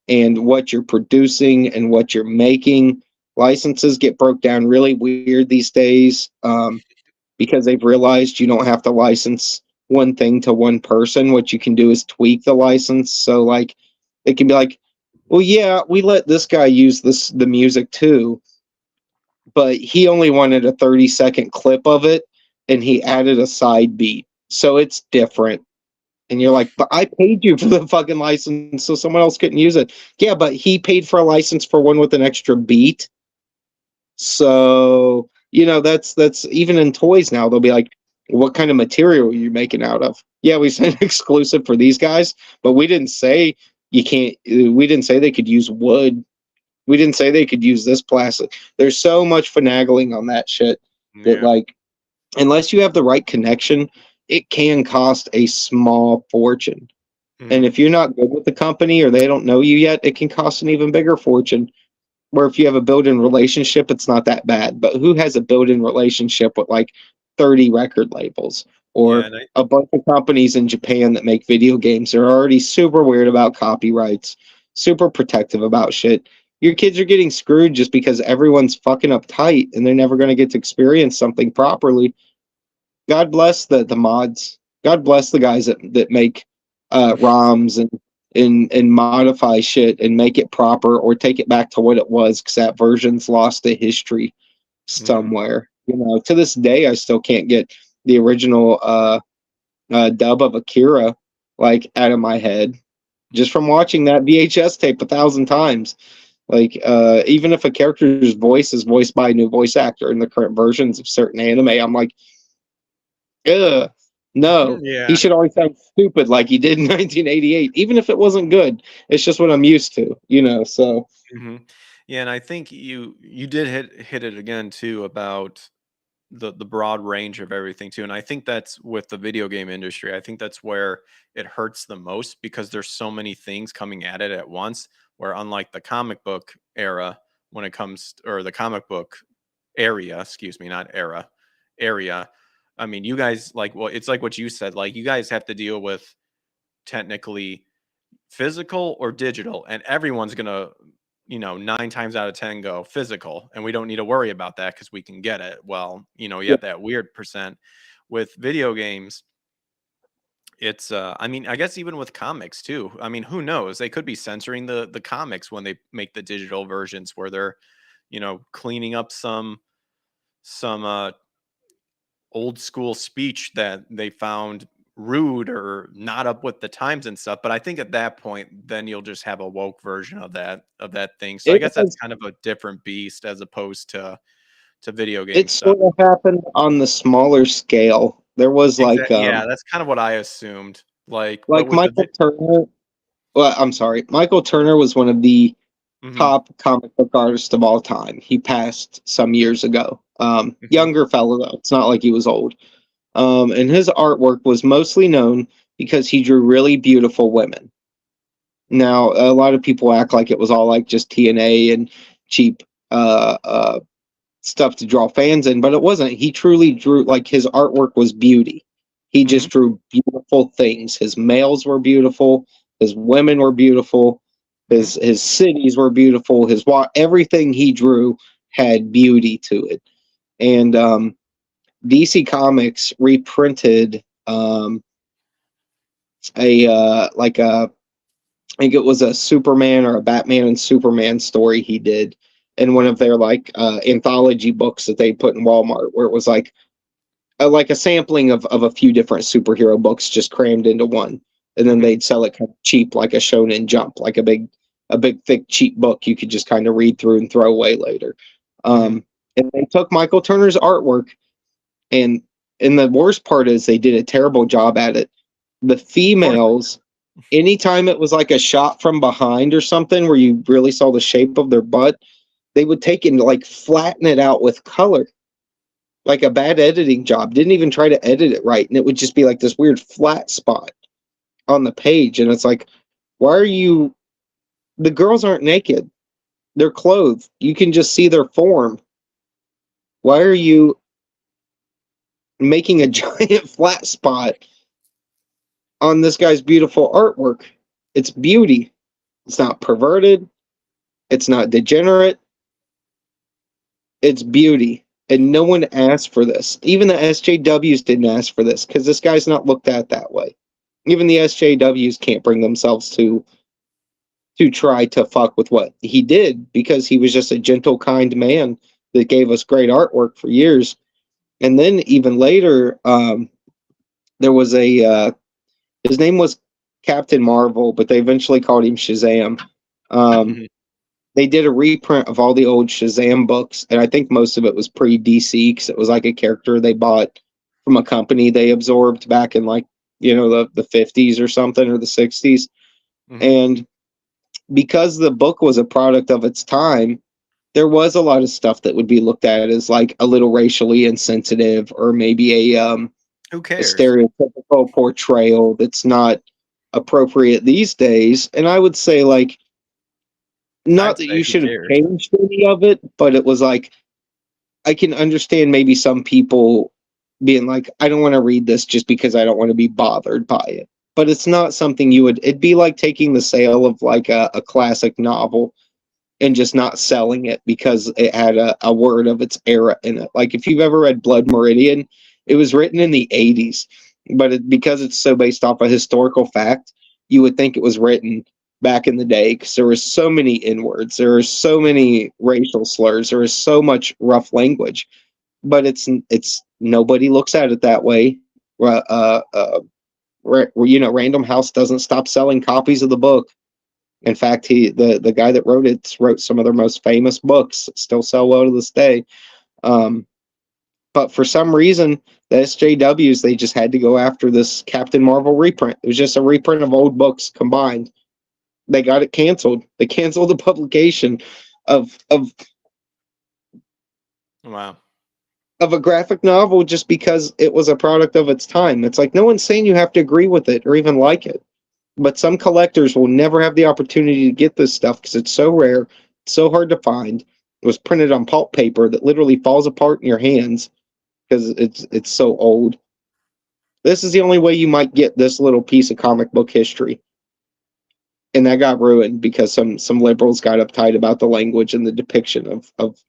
S2: and what you're producing and what you're making. Licenses get broke down really weird these days because they've realized you don't have to license one thing to one person. What you can do is tweak the license. So like it can be like, well, yeah, we let this guy use the music too, but he only wanted a 30-second clip of it and he added a side beat. So it's different. And you're like, but I paid you for the fucking license so someone else couldn't use it. Yeah, but he paid for a license for one with an extra beat. So, that's even in toys now, they'll be like, what kind of material are you making out of? Yeah, we sent exclusive for these guys, but we didn't say you can't, we didn't say they could use wood. We didn't say they could use this plastic. There's so much finagling on that shit that,
S1: Yeah.
S2: like, unless you have the right connection, it can cost a small fortune. And
S1: Mhm.
S2: if you're not good with the company or they don't know you yet, it can cost an even bigger fortune. Where if you have a built-in relationship, it's not that bad. But who has a built-in relationship with like 30 record labels
S1: Yeah,
S2: or
S1: and I
S2: a bunch of companies in Japan that make video games? They're already super weird about copyrights, super protective about shit. Your kids are getting screwed just because everyone's fucking uptight and they're never going to get to experience something properly. God bless the mods. God bless the guys that make ROMs and modify shit and make it proper or take it back to what it was because that version's lost to history
S1: mhm.
S2: somewhere. To this day, I still can't get the original dub of Akira like out of my head just from watching that VHS tape 1,000 times. Like, even if a character's voice is voiced by a new voice actor in the current versions of certain anime, I'm like, ugh, no. He
S1: Yeah.
S2: should always sound stupid like he did in 1988, even if it wasn't good. It's just what I'm used to. So
S1: Mhm. Yeah, and I think you did hit it again too about the broad range of everything too. And I think that's with the video game industry. I think that's where it hurts the most because there's so many things coming at it at once. Where unlike the comic book era, when it comes or the comic book area, excuse me, not era, area. I mean, you guys like well, it's like what you said. Like you guys have to deal with technically physical or digital, and everyone's gonna 9 times out of 10 go physical, and we don't need to worry about that because we can get it. Well, you
S2: yeah,
S1: have that weird percent with video games. It's I mean, I guess even with comics too. I mean, who knows, they could be censoring the comics when they make the digital versions where they're cleaning up some old school speech that they found rude or not up with the times and stuff. But I think at that point, then you'll just have a woke version of that thing. So I
S2: it
S1: guess that's
S2: has.
S1: kind of a different beast as opposed to video game
S2: It
S1: stuff.
S2: sort of happened on the smaller scale. There was
S1: Yeah, that's kind of what I assumed. But
S2: like
S1: with the
S2: Michael Turner. Well, I'm sorry, Michael Turner was one of the
S1: hmm
S2: top comic book artist of all time. He passed some years ago.
S1: hmm
S2: Younger fellow though. It's not like he was old. And his artwork was mostly known because he drew really beautiful women. Now, a lot of people act like it was all like just TNA and cheap stuff to draw fans in, but it wasn't. He truly drew like his artwork was beauty. He
S1: hmm
S2: just drew beautiful things. His males were beautiful. His women were beautiful.
S1: hmm
S2: His cities were beautiful. Everything he drew had beauty to it. And DC Comics reprinted a like a I think it was a Superman or a Batman and Superman story he did in one of their like anthology books that they put in Walmart, where it was like a sampling of a few different superhero books just crammed into one, and then
S1: hmm
S2: they'd sell it kind of cheap, like a Shonen Jump, like a big thick cheap book you could just kind of read through and throw away later.
S1: hmm
S2: And they took Michael Turner's artwork, and the worst part is they did a terrible job at it. The
S1: Of course.
S2: females, anytime it was like a shot from behind or something where you really saw the shape of their butt, they would take and like flatten it out with color, like a bad editing job. Didn't even try to edit it right, and it would just be like this weird flat spot on the page. And it's like, why are you? The girls aren't naked; they're clothed. You can just see their form. Why are you making a giant flat spot on this guy's beautiful artwork? It's beauty. It's not perverted. It's not degenerate. It's beauty. And no one asked for this. Even the SJWs didn't ask for this because this guy's not looked at that way. Even the SJWs can't bring themselves to try to fuck with what he did because he was just a gentle, kind man that gave us great artwork for years. And then even later, there was his name was Captain Marvel, but they eventually called him Shazam.
S1: Mhm.
S2: They did a reprint of all the old Shazam books, and I think most of it was pre DC because it was like a character they bought from a company they absorbed back in like the 50s or something or the 60s.
S1: Mhm.
S2: And because the book was a product of its time, there was a lot of stuff that would be looked at as like a little racially insensitive or maybe
S1: Who
S2: a
S1: cares?
S2: stereotypical portrayal that's not appropriate these days. And I would say like not
S1: I'd
S2: that
S1: say
S2: you
S1: who
S2: should have
S1: cares?
S2: changed any of it, but it was like I can understand maybe some people being like, I don't want to read this just because I don't want to be bothered by it. But it's not something it'd be like taking the sale of like a classic novel and just not selling it because it had a word of its era in it. Like if you've ever read Blood Meridian, it was written in the 80s, but because it's so based off a historical fact, you would think it was written back in the day because there were so many N words, there were so many racial slurs, there was so much rough language. But it's nobody looks at it that way. Random House doesn't stop selling copies of the book. In fact, the guy that wrote it wrote some of their most famous books, still sell well to this day. Um, but for some reason, the SJWs they just had to go after this Captain Marvel reprint. It was just a reprint of old books combined. They got it canceled. They canceled the publication of of
S1: Wow.
S2: of a graphic novel just because it was a product of its time. It's like no one's saying you have to agree with it or even like it. But some collectors will never have the opportunity to get this stuff because it's so rare, so hard to find. It was printed on pulp paper that literally falls apart in your hands because it's so old. This is the only way you might get this little piece of comic book history. And that got ruined because some liberals got uptight about the language and the depiction of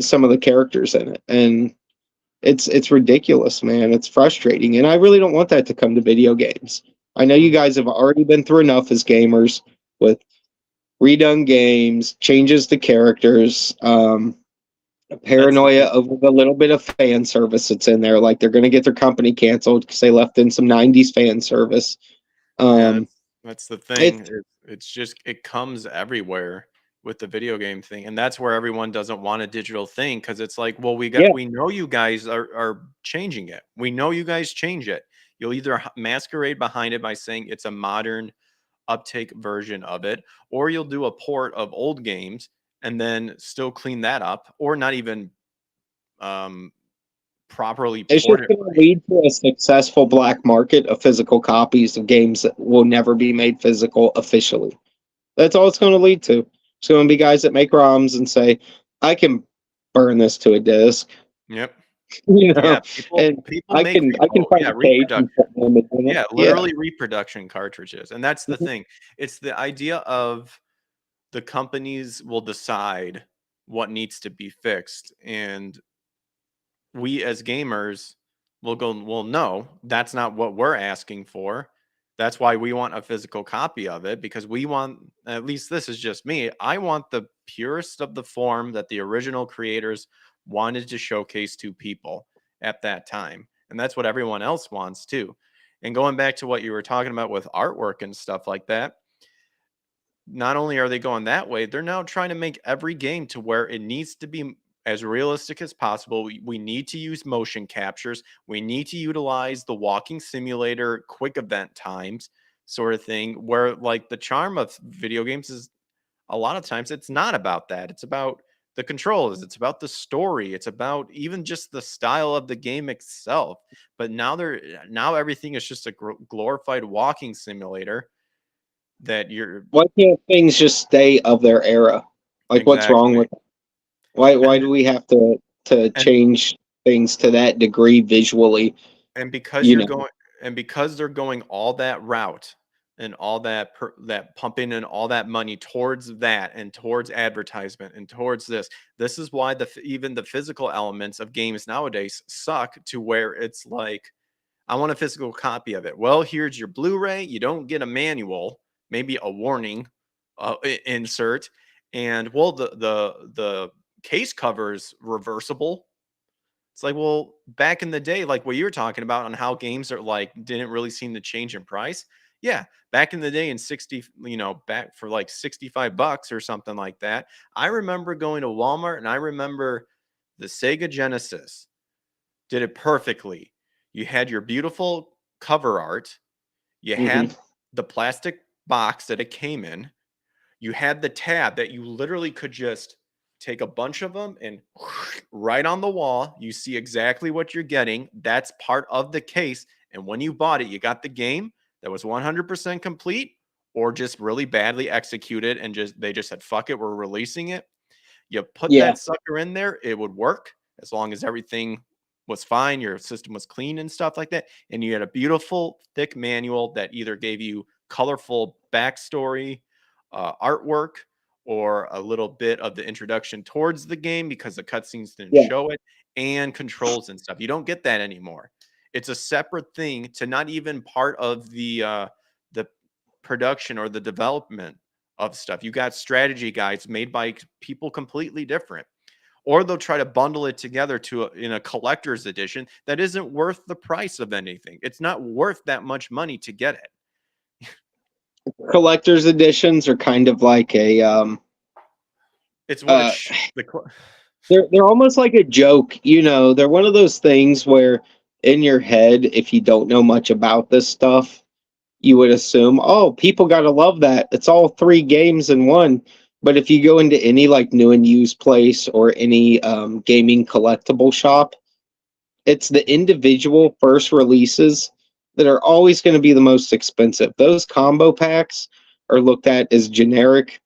S2: some of the characters in it. And it's ridiculous, man. It's frustrating. And I really don't want that to come to video games. I know you
S1: Mhm.
S2: guys have already been through enough as gamers with redone games, changes to characters,
S1: That's the
S2: paranoia
S1: thing.
S2: over the little bit of fan service that's in there. Like they're going to get their company canceled because they left in some 90s fan service.
S1: Yeah,
S2: Um,
S1: that's the thing.
S2: it's,
S1: It's just it comes everywhere with the video game thing, and that's where everyone doesn't want a digital thing because it's like, well,
S2: yeah,
S1: we know you guys are changing it. We know you guys change it. You'll either masquerade behind it by saying it's a modern uptake version of it, or you'll do a port of old games and then still clean that up, or not even um, properly
S2: it's
S1: port
S2: just
S1: it
S2: going to
S1: right.
S2: lead to a successful black market of physical copies of games that will never be made physical officially. That's all it's going to lead to. It's going to be guys that make ROMs and say, I can burn this to a disc,
S1: Yep.
S2: you
S1: Yeah,
S2: know,
S1: people
S2: and
S1: people make
S2: I can find
S1: yeah,
S2: a case and put
S1: reproduction.
S2: an image in it.
S1: Yeah,
S2: Yeah.
S1: literally reproduction cartridges, and that's the
S2: Mhm.
S1: thing. It's the idea of the companies will decide what needs to be fixed, and we as gamers will go, well, no, that's not what we're asking for. That's why we want a physical copy of it because we want, at least this is just me, I want the purest of the form that the original creators wanted to showcase to people at that time. And that's what everyone else wants too. And going back to what you were talking about with artwork and stuff like that, not only are they going that way, they're now trying to make every game to where it needs to be as realistic as possible. We need to use motion captures. We need to utilize the walking simulator, quick event times, sort of thing. Where like the charm of video games is a lot of times it's not about that. It's about the controls. It's about the story. It's about even just the style of the game itself. But now everything is just a glorified walking simulator that you're
S2: Why can't things just stay of their era? Like, what's wrong
S1: exactly.
S2: with it? Why
S1: And
S2: do we have to
S1: and
S2: change things to that degree visually?
S1: and because
S2: You
S1: you're
S2: know,
S1: going and because they're going all that route, and all that that pumping in all that money towards that and towards advertisement and towards this. This is why even the physical elements of games nowadays suck, to where it's like, I want a physical copy of it. Well, here's your Blu-ray. You don't get a manual, maybe a warning insert, and well, the case cover's reversible. It's like, well, back in the day, like what you were talking about on how games are like didn't really seem to change in price. Yeah, back in the day in 60, back for like 65 bucks or something like that. I remember going to Walmart and I remember the Sega Genesis did it perfectly. You had your beautiful cover art, you
S2: Hmm.
S1: had the plastic box that it came in, you had the tab that you literally could just take a bunch of them and right on the wall. You see exactly what you're getting. That's part of the case. And when you bought it, you got the game that was 100% complete or just really badly executed, and just they just said, fuck it, we're releasing it. You put
S2: Yeah,
S1: that sucker in there, it would work as long as everything was fine, your system was clean and stuff like that. And you had a beautiful, thick manual that either gave you colorful backstory, artwork, or a little bit of the introduction towards the game because the cutscenes didn't
S2: yeah.
S1: show it, and controls and stuff. You don't get that anymore. It's a separate thing, to not even part of the production or the development of stuff. You got strategy guides made by people completely different, or they'll try to bundle it together in a collector's edition that isn't worth the price of anything. It's not worth that much money to get it.
S2: Collector's editions are kind of like a
S1: It's what
S2: uh
S1: it's
S2: they're almost like a joke, they're one of those things where in your head, if you don't know much about this stuff, you would assume, oh, people gotta love that. It's all three games in one. But if you go into any like new and used place or any gaming collectible shop, it's the individual first releases that are always going to be the most expensive. Those combo packs are looked at as generic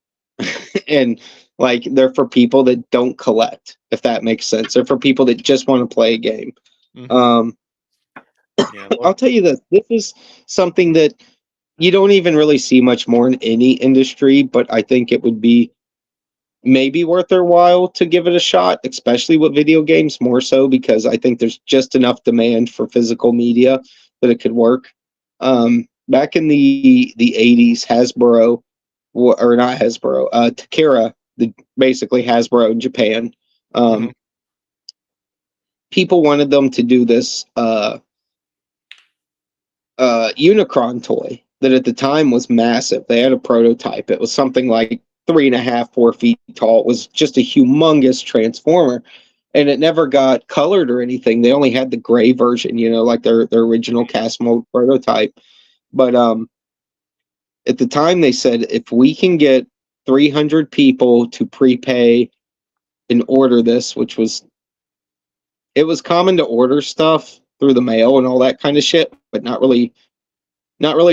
S2: and like they're for people that don't collect, if that makes sense. They're for people that just want to play a game.
S1: Mhm.
S2: Um,
S1: Yeah,
S2: I'll
S1: well,
S2: tell you this is something that you don't even really see much more in any industry, but I think it would be maybe worth their while to give it a shot, especially with video games, more so because I think there's just enough demand for physical media that it could work. Back in the 80s, Hasbro, or not Hasbro, Takara, basically Hasbro in Japan,
S1: mhm,
S2: um, people wanted them to do this Unicron toy that at the time was massive. They had a prototype. It was something like 3.5, 4 feet tall. It was just a humongous transformer, and it never got colored or anything. They only had the gray version, like their original cast mold prototype. But at the time, they said if we can get 300 people to prepay and order this, which was it was common to order stuff through the mail and all that kind of shit, but not really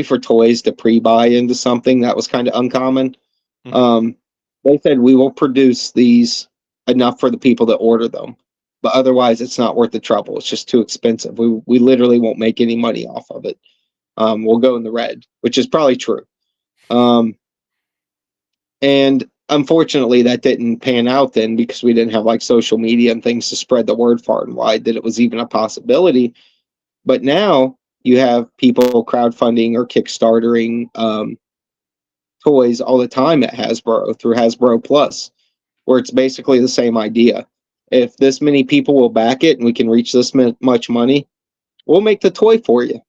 S2: for toys to pre-buy into something that was kind of uncommon.
S1: mhm,
S2: Um, they said we will produce these enough for the people that order them, but otherwise it's not worth the trouble. It's just too expensive. We literally won't make any money off of it. We'll go in the red, which is probably true. Um, and unfortunately, that didn't pan out then because we didn't have like social media and things to spread the word far and wide that it was even a possibility. But now you have people crowdfunding or kickstartering toys all the time at Hasbro through Hasbro Plus, where it's basically the same idea. If this many people will back it and we can reach this much money, we'll make the toy for you.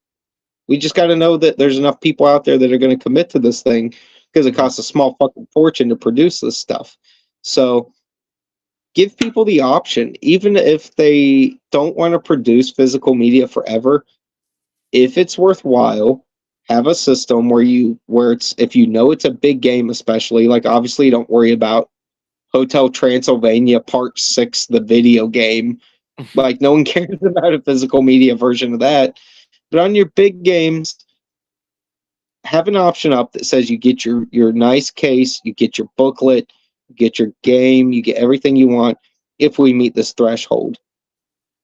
S2: We just got to know that there's enough people out there that are going to commit to this thing because it
S1: mhm.
S2: costs a small fucking fortune to produce this stuff. So give people the option, even if they don't want to produce physical media forever, if it's worthwhile, have a system where it's if you know it's a big game, especially like obviously don't worry about Hotel Transylvania Part 6, the video game. Like no one cares about a physical media version of that. But on your big games, have an option up that says you get your nice case, you get your booklet, you get your game, you get everything you want if we meet this threshold.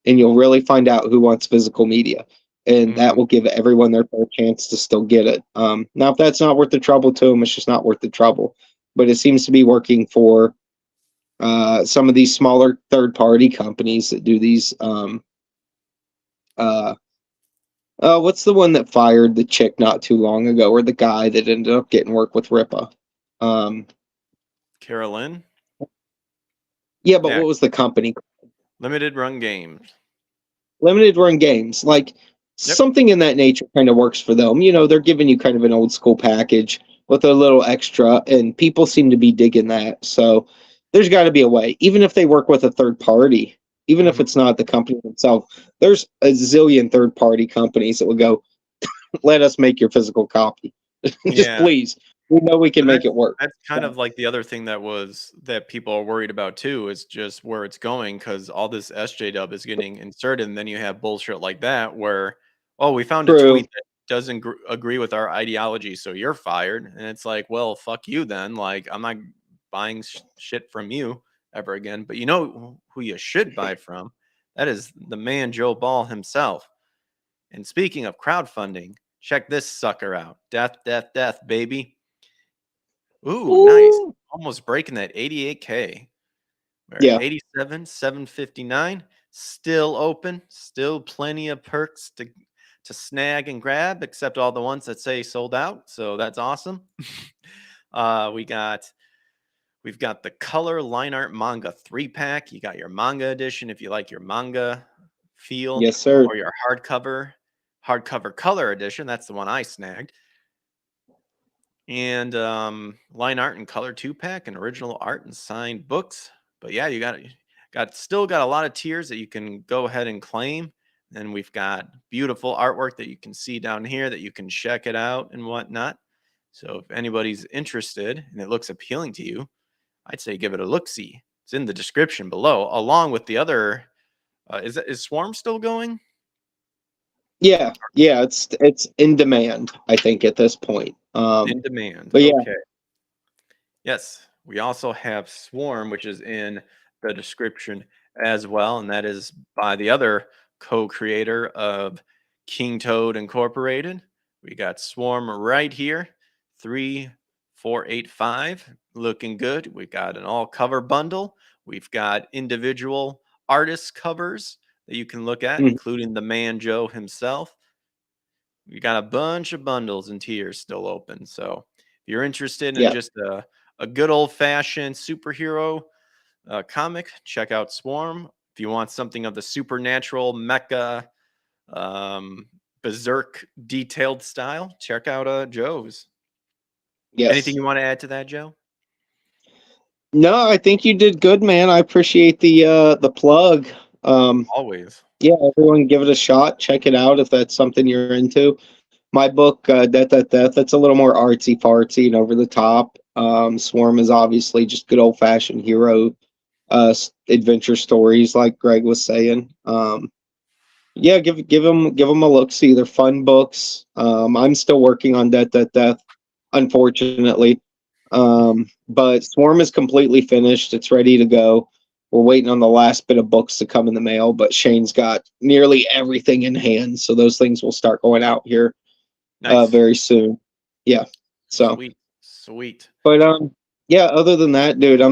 S2: And you'll really find out who wants physical media. and that
S1: Mm,
S2: will give everyone their fair chance to still get it. Now, if that's not worth the trouble to them, it's just not worth the trouble. But it seems to be working for some of these smaller third-party companies that do these. Uh, what's the one that fired the chick not too long ago, or the guy that ended up getting work with Ripa? Um,
S1: Carolyn?
S2: yeah, but
S1: Yeah,
S2: what was the company?
S1: limited run games.
S2: Limited run games, like
S1: Yep.
S2: something in that nature kind of works for them. You know, they're giving you kind of an old school package with a little extra, and people seem to be digging that. So there's got to be a way, even if they work with a third party, even if
S1: Mhm.
S2: it's not the company itself. There's a zillion third party companies that would go, let us make your physical copy. Just
S1: Yeah.
S2: please. We know we can
S1: And
S2: make it work.
S1: that's kind
S2: So,
S1: of like the other thing that people are worried about too is just where it's going because all this SJW is getting inserted, and then you have bullshit like that where, oh, we found a
S2: true.
S1: tweet that doesn't agree with our ideology, so you're fired, and it's like, well, fuck you then. Like, I'm not buying shit from you ever again. But you know who you should buy from? That is the man Joe Ball himself. And speaking of crowdfunding, check this sucker out. Death, death, death, baby. Ooh, nice.
S2: Ooh.
S1: Almost breaking that 88K. We're at
S2: Yeah.
S1: 87,759. Still open. Still plenty of perks to snag and grab, except all the ones that say sold out. So that's awesome. uh, we got we've got the color line art manga 3-pack. You got your manga edition if you like your manga feel,
S2: Yes, sir.
S1: or your hardcover color edition. That's the one I snagged. And line art and color 2-pack and original art and signed books. But yeah, you got a lot of tiers that you can go ahead and claim. And we've got beautiful artwork that you can see down here that you can check it out and whatnot. So if anybody's interested and it looks appealing to you, I'd say give it a look see. It's in the description below, along with the other. Is Swarm still going?
S2: Yeah, yeah, it's in demand, I think, at this point.
S1: In demand.
S2: But yeah,
S1: Okay. Yes, we also have Swarm, which is in the description as well, and that is by the other co-creator of King Toad Incorporated. We got Swarm right here, 3485, looking good. We got an all cover bundle. We've got individual artist covers that you can look at,
S2: mhm,
S1: including the man Joe himself. We got a bunch of bundles and tiers still open. So if you're interested in
S2: yeah,
S1: just a good old fashioned superhero comic, check out Swarm. If you want something of the supernatural mecha um, berserk detailed style, check out Joe's. Anything
S2: yes.
S1: you want to add to that, Joe?
S2: No, I think you did good, man. I appreciate the plug. Um,
S1: Always.
S2: yeah, everyone give it a shot. Check it out if that's something you're into. My book, Death, that's a little more artsy fartsy and over the top. Swarm is obviously just good old fashioned hero adventure stories, like Greg was saying. Yeah, give them a look. See, they're fun books. I'm still working on Death, unfortunately. But Swarm is completely finished. It's ready to go. We're waiting on the last bit of books to come in the mail, but Shane's got nearly everything in hand, so those things will start going out here
S1: Nice.
S2: very soon. Yeah. So,
S1: Sweet. Sweet.
S2: but yeah. Other than that, dude,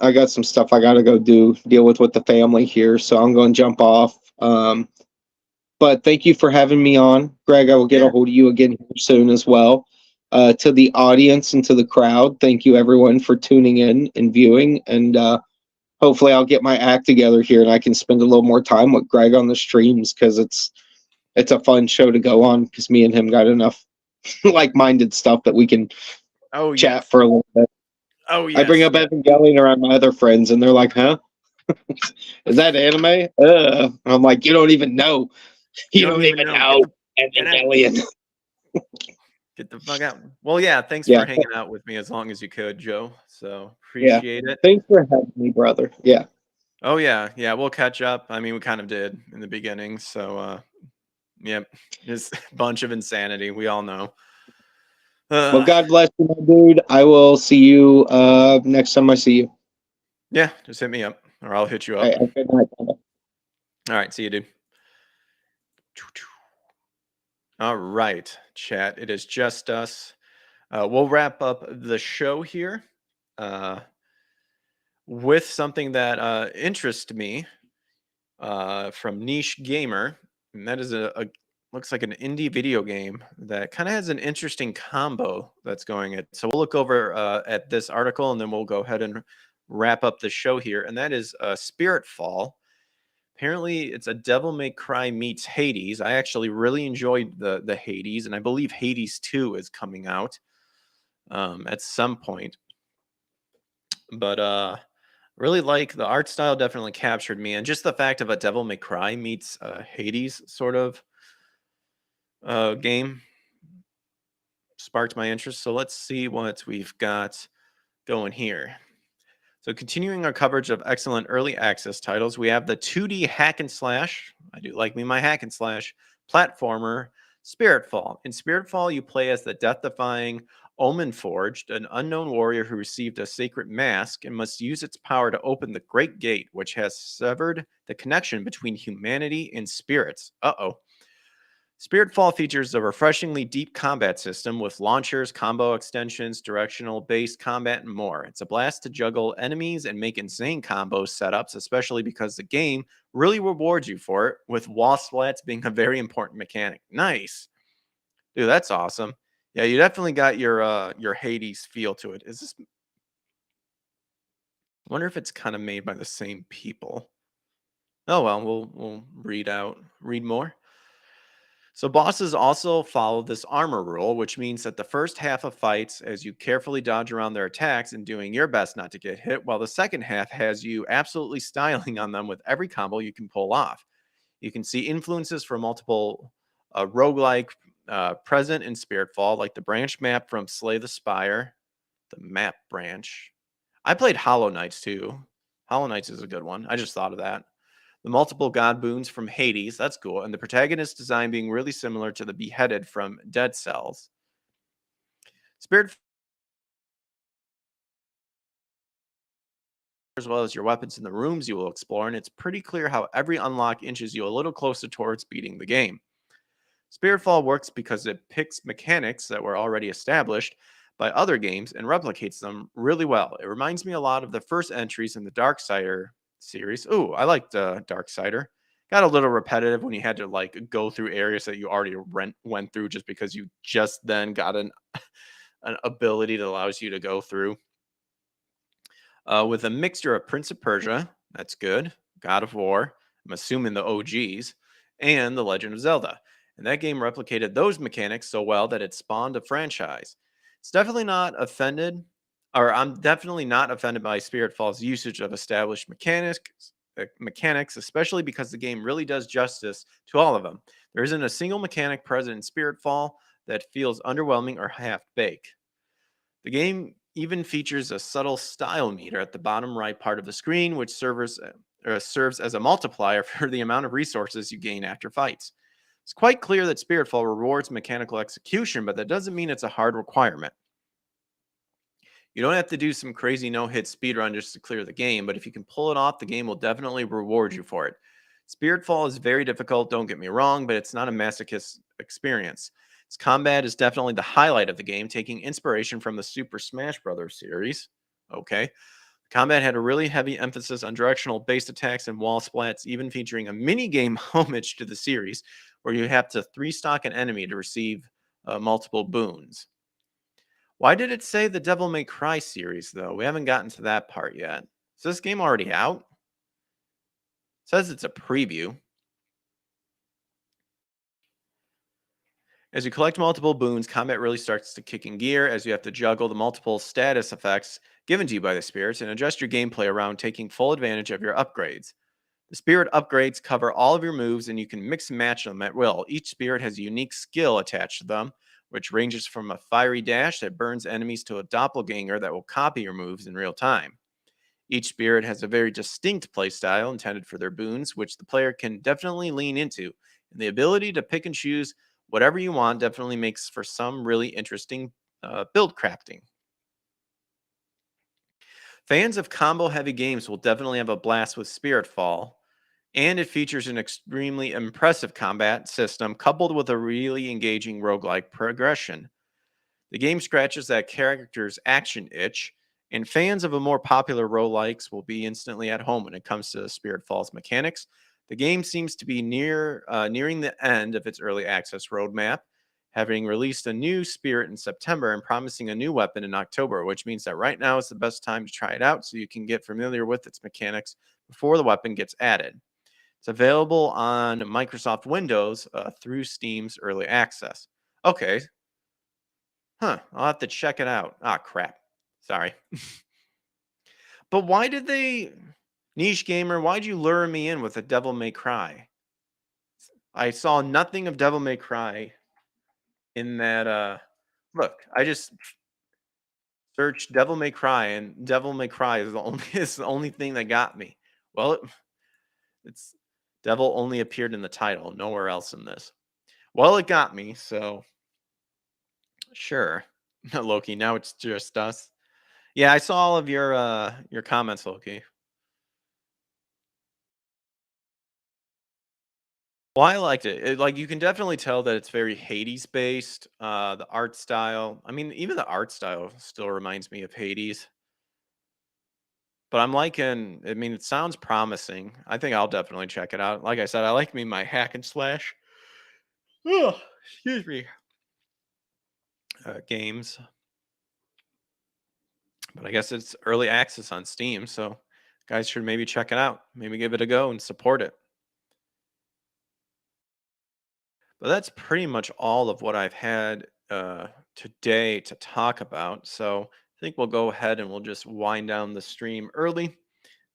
S2: I got some stuff I got to go deal with the family here, so I'm going to jump off. But thank you for having me on, Greg. I will get a
S1: Yeah.
S2: hold of you again here soon as well. To the audience and to the crowd, thank you everyone for tuning in and viewing. And hopefully, I'll get my act together here and I can spend a little more time with Greg on the streams because it's a fun show to go on because me and him got enough like-minded stuff that we can
S1: Oh,
S2: chat
S1: yes.
S2: for a little bit.
S1: Oh,
S2: I bring
S1: yes.
S2: up Evangelion around my other friends, and they're like, "Huh? Is that anime?" And I'm like, "You don't even know.
S1: You
S2: You
S1: don't
S2: don't
S1: even
S2: even
S1: know. Get
S2: know
S1: the get out.
S2: Evangelion."
S1: Get the fuck out. Well, yeah, thanks
S2: Yeah,
S1: for hanging out with me as long as you could, Joe. So
S2: yeah.
S1: appreciate it.
S2: Thanks for having me, brother. Yeah.
S1: Oh yeah, yeah, we'll catch up. I mean, we kind of did in the beginning. So yep. Just a bunch of insanity. We all know.
S2: Well,
S1: Uh
S2: God bless you, my dude. I will see you next time I see you.
S1: yeah, just hit me up or I'll hit you
S2: All
S1: up.
S2: right, have a good night.
S1: All right, see you, dude. All right, chat. It is just us. We'll wrap up the show here uh, with something that interests me from Niche Gamer, and that is a looks like an indie video game that kind of has an interesting combo that's going it. So we'll look over at this article, and then we'll go ahead and wrap up the show here. And that is Spiritfall. Apparently, it's a Devil May Cry meets Hades. I actually really enjoyed the Hades, and I believe Hades 2 is coming out at some point. But really like the art style, definitely captured me, and just the fact of a Devil May Cry meets Hades sort of game sparked my interest. So let's see what we've got going here. So continuing our coverage of excellent early access titles, we have the 2D hack and slash. I do like me my hack and slash platformer Spiritfall. In Spiritfall, you play as the death-defying Omen Forged, an unknown warrior who received a sacred mask and must use its power to open the Great Gate, which has severed the connection between humanity and spirits. Uh-oh. Spiritfall features a refreshingly deep combat system with launchers, combo extensions, directional based combat, and more. It's a blast to juggle enemies and make insane combo setups, especially because the game really rewards you for it, with wall splats being a very important mechanic. Nice. Dude, that's awesome. Yeah, you definitely got your Hades feel to it. Is this I wonder if it's kind of made by the same people. Oh well, we'll read more. So bosses also follow this armor rule, which means that the first half of fights as you carefully dodge around their attacks and doing your best not to get hit, while the second half has you absolutely styling on them with every combo you can pull off. You can see influences from multiple roguelike present in Spiritfall, like the branch map from Slay the Spire, the map branch. I played Hollow Knights too. Hollow Knights is a good one. I just thought of that. The multiple god boons from Hades, that's cool. And the protagonist design being really similar to the beheaded from Dead Cells. Spirit, as well as your weapons in the rooms you will explore, and it's pretty clear how every unlock inches you a little closer towards beating the game. Spiritfall works because it picks mechanics that were already established by other games and replicates them really well. It reminds me a lot of the first entries in the Darksider series. Ooh, I liked Darksider. Got a little repetitive when you had to like go through areas that you already went through just because you just then got an ability that allows you to go through. With a mixture of Prince of Persia, that's good, God of War, I'm assuming the OGs, and The Legend of Zelda. And that game replicated those mechanics so well that it spawned a franchise. It's definitely not offended, or I'm definitely not offended by Spiritfall's usage of established mechanics, especially because the game really does justice to all of them. There isn't a single mechanic present in Spiritfall that feels underwhelming or half-baked. The game even features a subtle style meter at the bottom right part of the screen, which serves as a multiplier for the amount of resources you gain after fights. It's quite clear that Spiritfall rewards mechanical execution, but that doesn't mean it's a hard requirement. You don't have to do some crazy no-hit speedrun just to clear the game, but if you can pull it off, the game will definitely reward you for it. Spiritfall is very difficult, don't get me wrong, but it's not a masochist experience. Its combat is definitely the highlight of the game, taking inspiration from the Super Smash Bros. Series. Okay. Combat had a really heavy emphasis on directional based attacks and wall splats, even featuring a mini game homage to the series, where you have to three-stock an enemy to receive multiple boons. Why did it say the Devil May Cry series, though? We haven't gotten to that part yet. Is this game already out? It says it's a preview. As you collect multiple boons, combat really starts to kick in gear as you have to juggle the multiple status effects given to you by the spirits and adjust your gameplay around taking full advantage of your upgrades. The spirit upgrades cover all of your moves and you can mix and match them at will. Each spirit has a unique skill attached to them, which ranges from a fiery dash that burns enemies to a doppelganger that will copy your moves in real time. Each spirit has a very distinct playstyle intended for their boons, which the player can definitely lean into. And the ability to pick and choose whatever you want definitely makes for some really interesting build crafting. Fans of combo heavy games will definitely have a blast with Spiritfall, And it features an extremely impressive combat system coupled with a really engaging roguelike progression. The game scratches that character's action itch, and fans of a more popular roguelikes will be instantly at home when it comes to Spiritfall's mechanics. The game seems to be nearing the end of its early access roadmap, having released a new Spirit in September and promising a new weapon in October, which means that right now is the best time to try it out so you can get familiar with its mechanics before the weapon gets added. It's available on Microsoft Windows through Steam's early access. Okay, huh, I'll have to check it out. Ah, crap. Sorry. But why did they, niche gamer, why'd you lure me in with a Devil May Cry? I saw nothing of Devil May Cry in that. Look, I just searched Devil May Cry, and Devil May Cry is the only is the only thing that got me. Well, it's Devil only appeared in the title, nowhere else in this. Well, it got me, so sure. Loki, now it's just us. Yeah, I saw all of your comments, Loki. Well, I liked it. Like you can definitely tell that it's very Hades based. The art style. I mean, even the art style still reminds me of Hades. But I'm liking. I mean, it sounds promising. I think I'll definitely check it out. Like I said, I like me my hack and slash. Oh, excuse me. Games, but I guess it's early access on Steam, so guys should maybe check it out. Maybe give it a go and support it. But that's pretty much all of what I've had today to talk about. So I think we'll go ahead and we'll just wind down the stream early.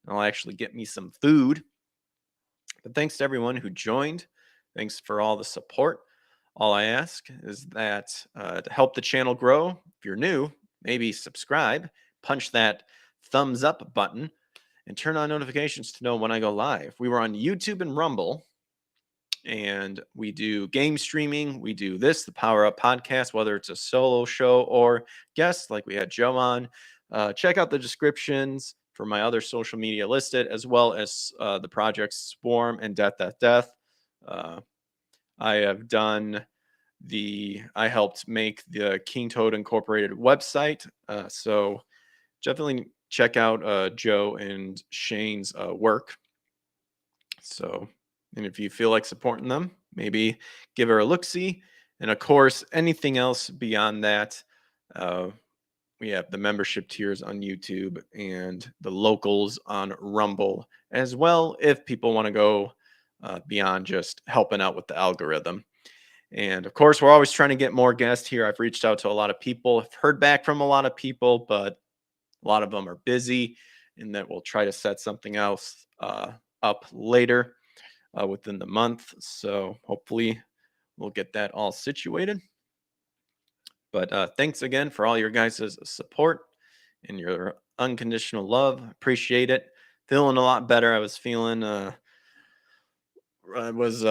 S1: I'll actually get me some food. But thanks to everyone who joined. Thanks for all the support. All I ask is that to help the channel grow, if you're new, maybe subscribe, punch that thumbs up button, and turn on notifications to know when I go live. We were on YouTube and Rumble, and we do game streaming. We do this, the Power Up podcast, whether it's a solo show or guests like we had Joe on. Check out the descriptions for my other social media listed, as well as the projects Swarm and Death, Death, Death. I have done I helped make the King Toad Incorporated website. So definitely check out Joe and Shane's work. So, and if you feel like supporting them, maybe give her a look see. And of course, anything else beyond that, we have the membership tiers on YouTube and the locals on Rumble as well, if people want to go beyond just helping out with the algorithm. And of course, we're always trying to get more guests here. I've reached out to a lot of people, I've heard back from a lot of people, but a lot of them are busy, and that we'll try to set something else up later within the month. So hopefully we'll get that all situated. But thanks again for all your guys' support and your unconditional love. Appreciate it. Feeling a lot better. I was feeling I was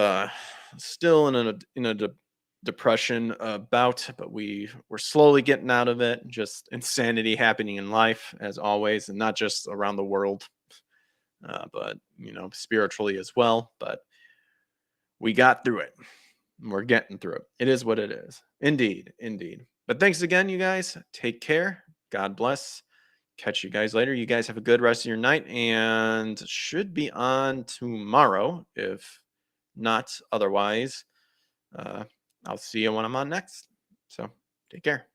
S1: still in a depression bout, but we were slowly getting out of it. Just insanity happening in life as always, and not just around the world, but spiritually as well. But we got through it. We're getting through it. It is what it is. Indeed, indeed. But thanks again, you guys. Take care. God bless. Catch you guys later. You guys have a good rest of your night, and should be on tomorrow. If not otherwise, I'll see you when I'm on next. So take care.